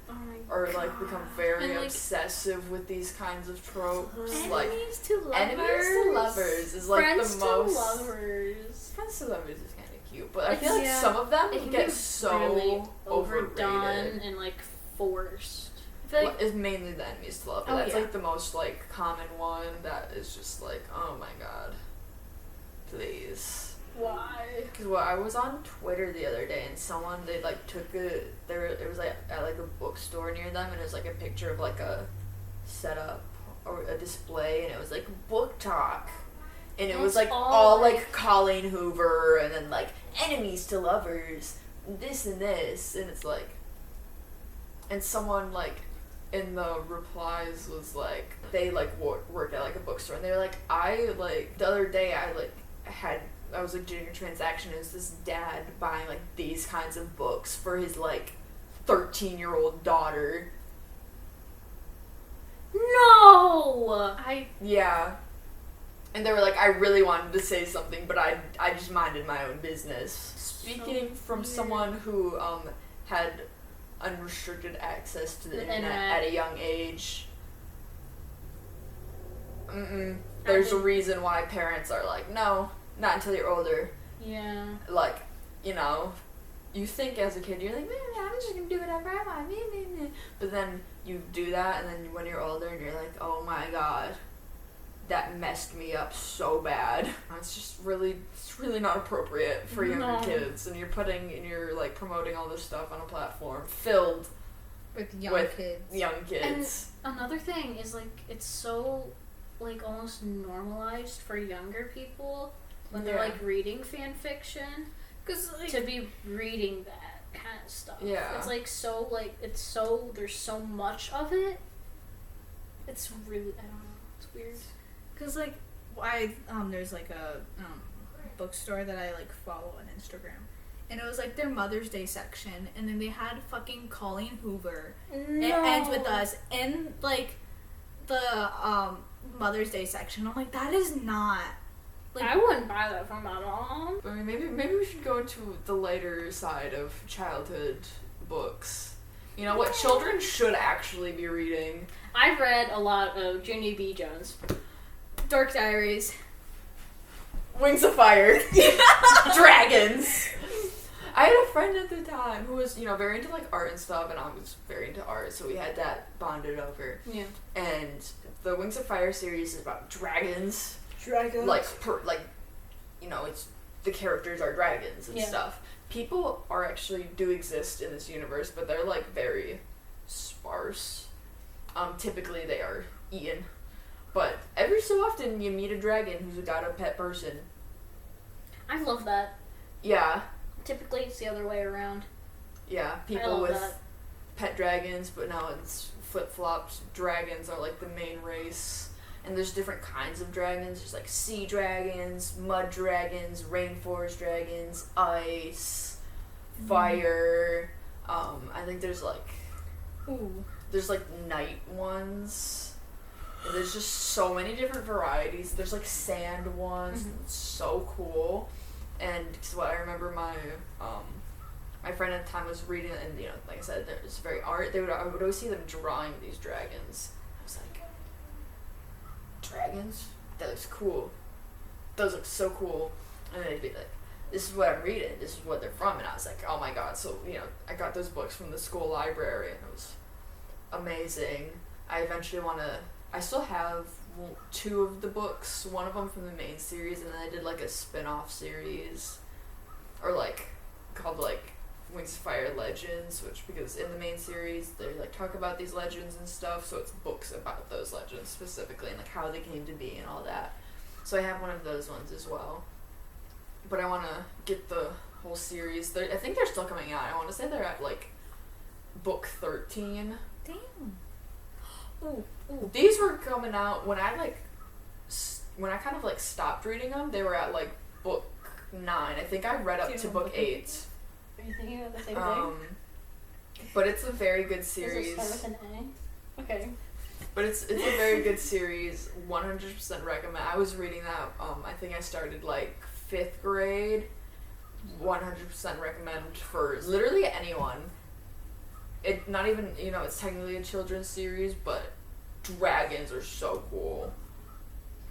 Speaker 2: Oh my
Speaker 1: Or, like, become very
Speaker 2: And, like,
Speaker 1: obsessive with these kinds of tropes.
Speaker 3: Enemies
Speaker 1: Like,
Speaker 3: to lovers.
Speaker 1: enemies to lovers is, like,
Speaker 2: Friends
Speaker 1: the most...
Speaker 2: to lovers.
Speaker 1: Friends to lovers is kind of cute, but I
Speaker 2: It's-
Speaker 1: feel like
Speaker 3: yeah.
Speaker 1: some of them
Speaker 2: It can
Speaker 1: get
Speaker 2: be
Speaker 1: so
Speaker 2: really overdone
Speaker 1: overrated.
Speaker 2: and, like, forced. I feel like...
Speaker 1: Is mainly the enemies to lovers.
Speaker 3: Oh,
Speaker 1: That's,
Speaker 3: yeah.
Speaker 1: like, the most, like, common one that is just, like, oh my god. Please.
Speaker 2: Why?
Speaker 1: Because I was on Twitter the other day, and someone, they, like, took it was, like, at, like, a bookstore near them, and it was, like, a picture of, like, a setup or a display, and it was, like, book talk. And it was,
Speaker 2: It's
Speaker 1: like,
Speaker 2: all,
Speaker 1: all,
Speaker 2: like-
Speaker 1: like, Colleen Hoover, and then, like, enemies to lovers, this and this, and it's, like, and someone, like, in the replies was, like, they, like, work at, like, a bookstore, and they were, like, the other day, I was, like, doing a transaction. It was this dad buying, like, these kinds of books for his, like, 13-year-old daughter.
Speaker 2: No!
Speaker 1: Yeah. And they were like, I really wanted to say something, but I just minded my own business. Speaking from
Speaker 2: weird.
Speaker 1: someone who, had unrestricted access to the internet at a young age. There's a reason why parents are like, no, not until you're older.
Speaker 2: Yeah.
Speaker 1: Like, you know, you think as a kid, you're like, I'm just gonna do whatever I want. But then you do that, and then when you're older, and you're like, oh my god, that messed me up so bad. It's really not appropriate for younger kids, and you're like promoting all this stuff on a platform filled
Speaker 3: With young kids.
Speaker 2: And another thing is, like, it's so, like, almost normalized for younger people when they're, like, reading fan fiction.
Speaker 3: Because, like,
Speaker 2: To be reading that kind of stuff.
Speaker 1: Yeah.
Speaker 2: It's, like, there's so much of it. It's really, I don't know, it's weird.
Speaker 3: Because, like, there's, like, a bookstore that I, like, follow on Instagram. And it was, like, their Mother's Day section. And then they had fucking Colleen Hoover.
Speaker 2: No.
Speaker 3: It ends with us in, like, the Mother's Day section. I'm like, that is not... Like,
Speaker 2: I wouldn't buy that from my mom.
Speaker 1: I mean, maybe we should go into the lighter side of childhood books. You know, what children should actually be reading.
Speaker 2: I've read a lot of Junie B. Jones.
Speaker 3: Dark Diaries.
Speaker 1: Wings of Fire. Dragons. I had a friend at the time who was, you know, very into, like, art and stuff, and I was very into art, so we had that bonded over.
Speaker 2: Yeah.
Speaker 1: And the Wings of Fire series is about dragons.
Speaker 3: Dragons.
Speaker 1: Like, you know, it's the characters are dragons and stuff. People do exist in this universe, but they're, like, very sparse. Typically they are eaten. But every so often you meet a dragon who's got a pet person.
Speaker 2: I love that.
Speaker 1: Yeah.
Speaker 2: Typically it's the other way around.
Speaker 1: Yeah,
Speaker 2: I
Speaker 1: people
Speaker 2: love
Speaker 1: with
Speaker 2: that.
Speaker 1: pet dragons, but now it's flip-flops. Dragons are, like, the main race. And there's different kinds of dragons. There's, like, sea dragons, mud dragons, rainforest dragons, ice, fire. I think there's, like...
Speaker 3: Ooh.
Speaker 1: There's, like, night ones. And there's just so many different varieties. There's like sand ones. It's so cool. And what I remember my friend at the time was reading, and like I said, it was very art. I would always see them drawing these dragons. I was like, dragons? That looks cool. Those look so cool. And they'd be like, this is what I'm reading. This is what they're from. And I was like, oh my god. So I got those books from the school library, and it was amazing. I eventually I still have 2 of the books. One of them from the main series, and then I did like a spin-off series, or like called like Wings of Fire Legends, which because in the main series they like talk about these legends and stuff, so it's books about those legends specifically and like how they came to be and all that. So I have one of those ones as well. But I want to get the whole series. I think they're still coming out. I want to say they're at like book 13.
Speaker 3: Damn. Ooh.
Speaker 1: These were coming out when I kind of like stopped reading them. They were at like book 9. I think I read up to book 8.
Speaker 2: Are you thinking of the same thing?
Speaker 1: But it's a very good series.
Speaker 2: Does it start with an A? Okay.
Speaker 1: But it's a very good series. 100% recommend. I was reading that. I think I started like 5th grade. 100% recommend for literally anyone. It not even it's technically a children's series, but dragons are so cool.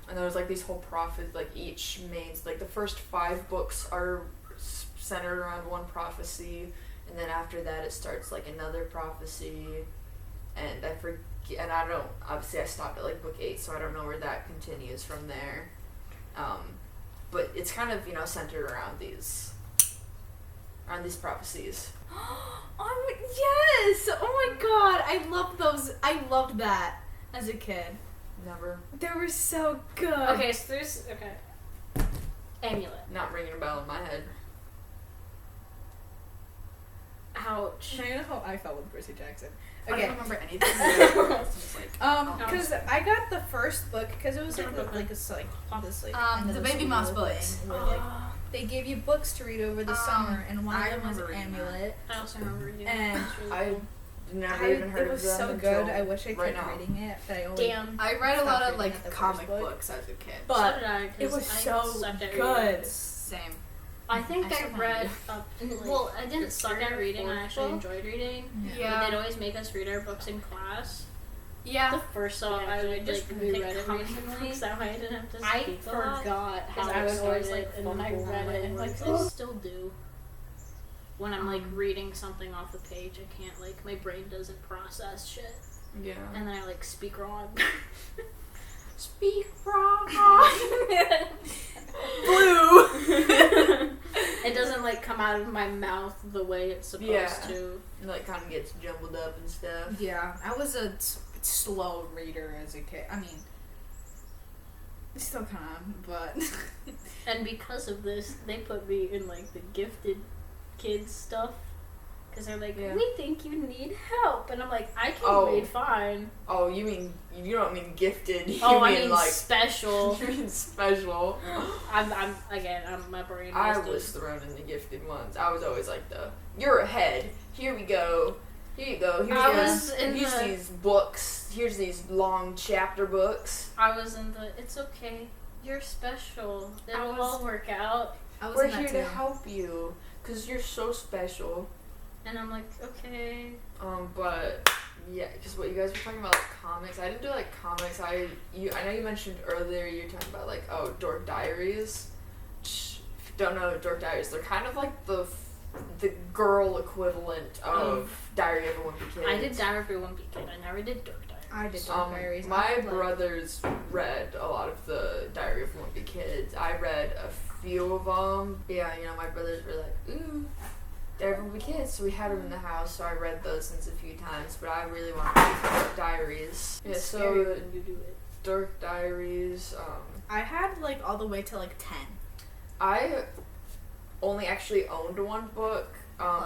Speaker 1: And there's like these whole prophets, like each main, like the first 5 books are centered around one prophecy, and then after that it starts like another prophecy, and I forget, and I don't, obviously I stopped at like book 8, so I don't know where that continues from there. But it's kind of centered around these prophecies.
Speaker 3: Yes! Oh my god, I love those. I loved that as a kid.
Speaker 1: Never.
Speaker 3: They were so good.
Speaker 2: Okay, so there's Amulet.
Speaker 1: Not ringing a bell in my head.
Speaker 2: Ouch.
Speaker 3: Now you know how I felt with Percy Jackson.
Speaker 1: I
Speaker 3: Okay.
Speaker 1: don't remember anything. It's just like,
Speaker 3: because I got the first book because it was like this end of
Speaker 4: the
Speaker 3: the
Speaker 4: Baby Mouse
Speaker 3: school
Speaker 4: books.
Speaker 3: thing where, like, they gave you books to read over the summer, and one
Speaker 1: I
Speaker 3: of them was
Speaker 1: remember reading
Speaker 3: Amulet.
Speaker 2: I also remember reading
Speaker 3: And
Speaker 2: it. It's really
Speaker 1: I
Speaker 2: cool.
Speaker 1: never even heard
Speaker 3: it was
Speaker 1: of them
Speaker 3: so
Speaker 1: until
Speaker 3: good. I wish I
Speaker 1: right
Speaker 3: kept
Speaker 1: now.
Speaker 3: reading it, but I only
Speaker 2: Damn.
Speaker 4: I read a lot
Speaker 3: Stopped
Speaker 4: of
Speaker 3: reading at the first
Speaker 4: comic
Speaker 3: book.
Speaker 4: books as a kid.
Speaker 3: But
Speaker 2: So did I, 'cause
Speaker 3: it was
Speaker 2: I
Speaker 3: so
Speaker 2: sucked at
Speaker 3: good.
Speaker 2: reading.
Speaker 4: Same.
Speaker 2: I think
Speaker 4: I
Speaker 2: I
Speaker 4: still
Speaker 2: read
Speaker 4: have
Speaker 2: up. Well, I didn't suck at reading. I actually enjoyed reading.
Speaker 4: Yeah.
Speaker 2: But they'd always make us read our books in class. The
Speaker 4: Yeah.
Speaker 2: first so I would
Speaker 4: just
Speaker 2: like
Speaker 4: reread
Speaker 2: pick
Speaker 4: it
Speaker 2: comic
Speaker 4: recently.
Speaker 2: books that way I didn't have to
Speaker 3: I
Speaker 2: speak a lot.
Speaker 3: forgot how
Speaker 2: Because I would always
Speaker 3: started,
Speaker 2: and then I
Speaker 3: fumble
Speaker 2: read
Speaker 3: my
Speaker 2: it and
Speaker 3: words.
Speaker 2: I still do. When I'm like reading something off the page, I can't my brain doesn't process shit,
Speaker 1: Yeah.
Speaker 2: and then I speak wrong.
Speaker 1: Speak wrong.
Speaker 3: Blue.
Speaker 2: It doesn't come out of my mouth the way it's supposed to.
Speaker 1: It like kind of gets jumbled up and stuff.
Speaker 3: Yeah, I was a slow reader as a kid. I mean, still kind of, but
Speaker 2: And because of this, they put me in the gifted kids stuff. Because they're like,
Speaker 1: Yeah.
Speaker 2: we think you need help. And I'm like, I can
Speaker 1: Oh.
Speaker 2: read fine.
Speaker 1: Oh, you don't mean gifted. You
Speaker 2: I
Speaker 1: mean
Speaker 2: mean
Speaker 1: like
Speaker 2: special.
Speaker 1: you mean special.
Speaker 2: I'm my brain
Speaker 1: I
Speaker 2: is
Speaker 1: was thrown in the gifted ones. I was always like you're ahead. Here we go. Here you go. Here's these books. Here's these long chapter books.
Speaker 2: I was in it's okay. You're special. It'll all work out.
Speaker 3: I was
Speaker 1: We're
Speaker 3: in that
Speaker 1: here
Speaker 3: too.
Speaker 1: to help you because you're so special.
Speaker 2: And I'm like, okay.
Speaker 1: But yeah, because what you guys were talking about comics. I didn't do comics. I know you mentioned earlier you were talking about Dork Diaries. If you don't know Dork Diaries, they're kind of like the girl equivalent of Diary of a Wimpy Kid.
Speaker 2: I did Diary of a Wimpy Kid. I never did Dork Diaries.
Speaker 3: I did Dork Diaries.
Speaker 1: My brothers read a lot of the Diary of Wimpy Kids. I read a few of them. Yeah, my brothers were like, ooh, Diary of Wimpy Kids. So we had them in the house, so I read those ones a few times. But I really want to read Dork Diaries. Yeah,
Speaker 2: It's scary
Speaker 1: so
Speaker 2: when you do it.
Speaker 1: Dork Diaries.
Speaker 3: I had all the way to 10.
Speaker 1: I only actually owned one book.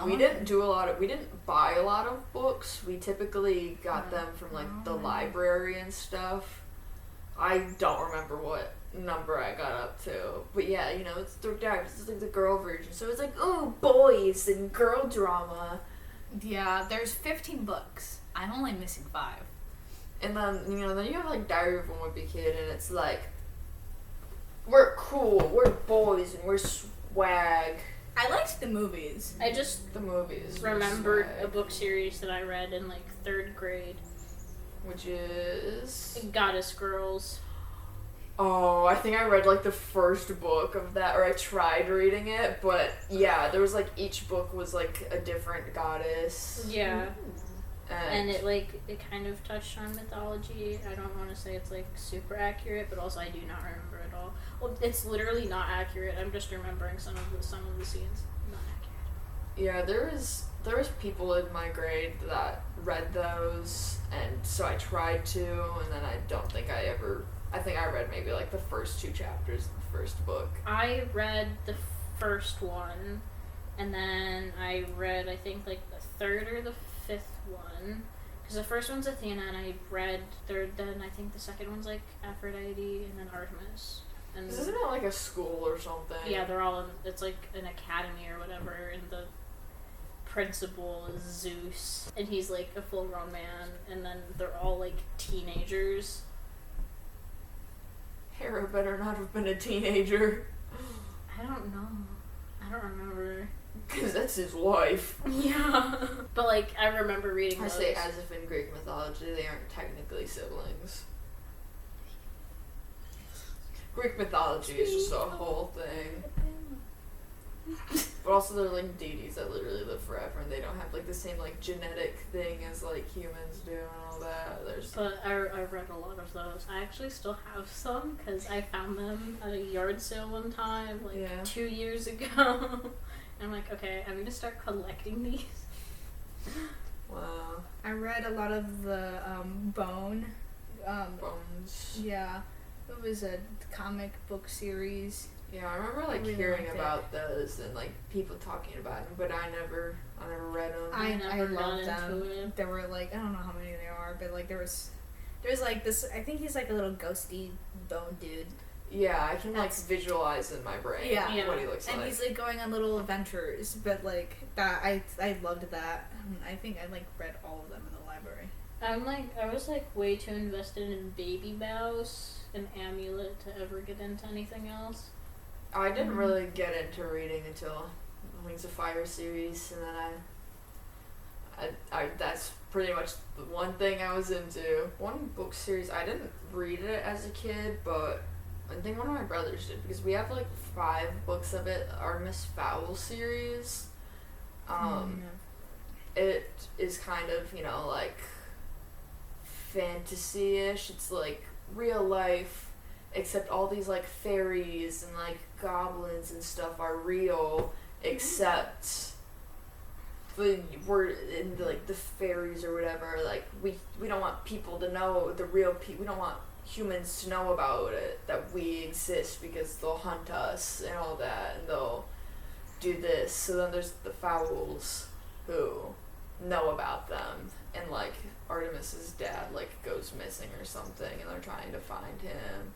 Speaker 1: We didn't buy a lot of books. We typically got them from the library and stuff. I don't remember what number I got up to. But yeah, it's Dork Diaries. It's the girl version. So it's boys and girl drama.
Speaker 4: Yeah, there's 15 books. I'm only missing 5.
Speaker 1: And then, then you have, like, Diary of a Wimpy Kid, and it's like, we're cool, we're boys, and we're swag.
Speaker 3: I liked the movies.
Speaker 2: I just
Speaker 1: The movies. were
Speaker 2: remembered
Speaker 1: swag.
Speaker 2: a book series that I read in like 3rd grade.
Speaker 1: Which is...
Speaker 2: Goddess Girls.
Speaker 1: Oh, I think I read, like, the first book of that, or I tried reading it, but, yeah, there was, like, each book was, like, a different goddess.
Speaker 2: Yeah. And
Speaker 1: And
Speaker 2: it kind of touched on mythology. I don't want to say it's like super accurate, but also I do not remember it all. Well, it's literally not accurate. I'm just remembering some of the scenes. Not accurate.
Speaker 1: yeah, there was people in my grade that read those, and so I tried to, and then I think I read maybe, like, the first 2 chapters of the first book.
Speaker 2: I read the first one, and then I read, I think, like, the 3rd or the 5th one. Because the first one's Athena, and I read then I think the second one's, like, Aphrodite, and then Artemis. And
Speaker 1: Isn't it, like, a school or something?
Speaker 2: yeah, they're all it's, like, an academy or whatever, and the principal is Zeus, and he's, like, a full-grown man, and then they're all, like, teenagers.
Speaker 1: Hera better not have been a teenager.
Speaker 2: I don't know. I don't remember.
Speaker 1: Because that's his wife.
Speaker 2: Yeah. But, like, I remember reading
Speaker 1: I
Speaker 2: those.
Speaker 1: say as if in Greek mythology they aren't technically siblings. Greek mythology is just a whole thing. But also they're, like, deities that literally live forever, and they don't have, like, the same, like, genetic thing as, like, humans do and all that.
Speaker 2: But I read a lot of those. I actually still have some because I found them at a yard sale one time, like,
Speaker 1: Yeah.
Speaker 2: 2 years ago. And I'm like, okay, I'm gonna start collecting these.
Speaker 1: Wow.
Speaker 3: I read a lot of the Bone.
Speaker 1: Bones.
Speaker 3: Yeah, it was a comic book series.
Speaker 1: Yeah, I remember, like,
Speaker 3: really
Speaker 1: hearing
Speaker 3: liked it.
Speaker 1: about those and, like, people talking about them, but I never read them.
Speaker 2: I
Speaker 3: I
Speaker 2: never got
Speaker 3: loved
Speaker 2: into
Speaker 3: them.
Speaker 2: it.
Speaker 3: There were, like, I don't know how many there are, but, like, there's like this. I think he's like a little ghosty bone dude.
Speaker 1: Yeah, I can, like,
Speaker 3: That's-
Speaker 1: visualize in my brain
Speaker 3: Yeah.
Speaker 1: what he looks
Speaker 3: And
Speaker 1: like.
Speaker 3: he's like going on little adventures, but like that, I loved that. I think I like read all of them in the library.
Speaker 2: I was like way too invested in Baby Mouse and Amulet to ever get into anything else.
Speaker 1: I didn't really get into reading until Wings of Fire series, and then I that's pretty much the one thing I was into. One book series, I didn't read it as a kid, but I think one of my brothers did, because we have, like, 5 books of it. Artemis Fowl series. It is kind of, like, fantasy-ish. It's, like, real life, except all these, like, fairies and, like, goblins and stuff are real, except we're in the, like, the fairies or whatever. Like, we don't want people to know the real people. We don't want humans to know about it, that we exist, because they'll hunt us and all that, and they'll do this. So then there's the fowls who know about them, and, like, Artemis's dad, like, goes missing or something, and they're trying to find him.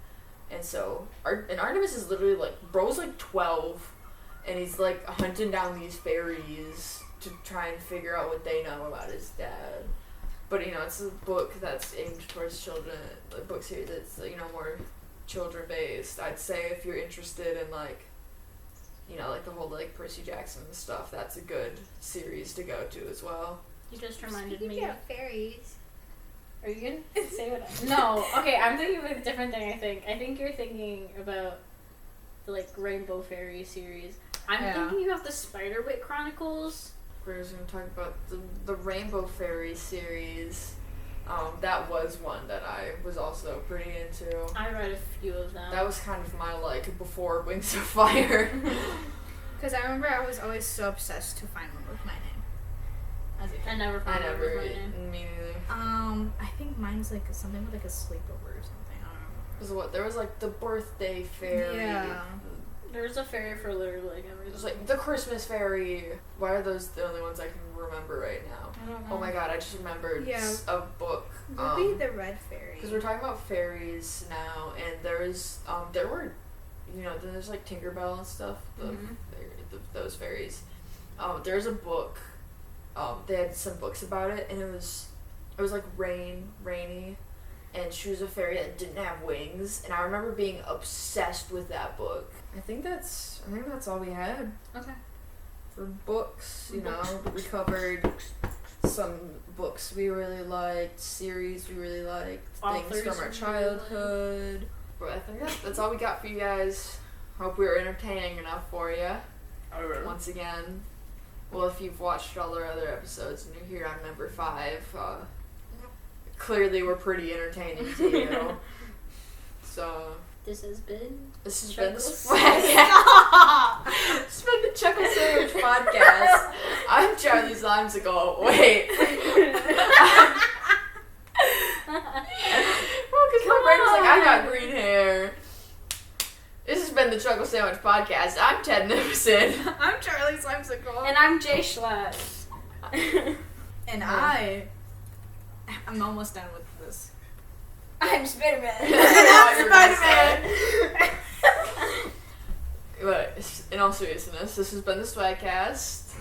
Speaker 1: And so and Artemis is literally, like, bro's like 12, and he's, like, hunting down these fairies to try and figure out what they know about his dad. But, it's a book that's aimed towards children, a book series that's, more children-based. I'd say if you're interested in, like, like the whole, like, Percy Jackson stuff, that's a good series to go to as well.
Speaker 2: You just reminded
Speaker 3: Speaking
Speaker 2: me.
Speaker 3: of fairies.
Speaker 2: Are you gonna say what? No. Okay, I'm thinking of a different thing. I think you're thinking about the, like, Rainbow Fairy series. I'm thinking of the Spiderwick Chronicles.
Speaker 1: We're just going to talk about the Rainbow Fairy series. That was one that I was also pretty into.
Speaker 2: I read a few of them.
Speaker 1: That was kind of my, like, before Wings of Fire.
Speaker 3: Because I remember I was always so obsessed to find one with my name. As a kid.
Speaker 2: I never found one with my name.
Speaker 1: Me neither.
Speaker 3: I think mine's like something with like a sleepover or something. I don't remember.
Speaker 1: Because what? There was, like, the birthday fairy.
Speaker 3: Yeah.
Speaker 2: There's a fairy for literally like everything.
Speaker 1: There's, like, the Christmas fairy. Why are those the only ones I can remember right now?
Speaker 2: I don't know.
Speaker 1: Oh my god, I just remembered a book.
Speaker 3: Maybe the red fairy.
Speaker 1: Because we're talking about fairies now, and there were, there's, like, Tinkerbell and stuff, those fairies. There's a book, they had some books about it, and it was like rainy, and she was a fairy that didn't have wings, and I remember being obsessed with that book. I think that's all we had.
Speaker 2: Okay.
Speaker 1: For books, you know, we covered some books we really liked, series we really liked,
Speaker 2: Authors
Speaker 1: things from our
Speaker 2: we
Speaker 1: childhood. But I think that's all we got for you guys. Hope we were entertaining enough for you. Once again, well, if you've watched all our other episodes and you're here on number 5, clearly we're pretty entertaining to you. So
Speaker 2: This has been
Speaker 1: the This has been the Chuckle Sandwich Podcast. I'm Charlie Slimesicle. Wait. Well, because my brain was like, I got green hair. This has been the Chuckle Sandwich Podcast. I'm Ted Nicholson.
Speaker 3: I'm Charlie Slimesicle.
Speaker 2: And I'm Jay Schlatt.
Speaker 3: And I'm almost done with this.
Speaker 2: I'm Spider-Man.
Speaker 3: And I'm Spider-Man.
Speaker 1: But in all seriousness, this has been the Swagcast.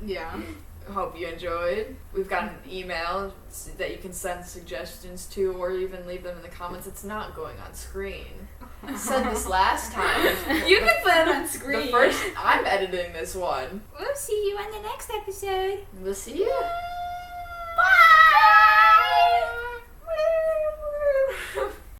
Speaker 3: Yeah.
Speaker 1: Hope you enjoyed. We've got an email that you can send suggestions to, or even leave them in the comments. It's not going on screen. I said this last time.
Speaker 3: You can put it on screen.
Speaker 1: I'm editing this one.
Speaker 3: We'll see you on the next episode.
Speaker 1: We'll see you.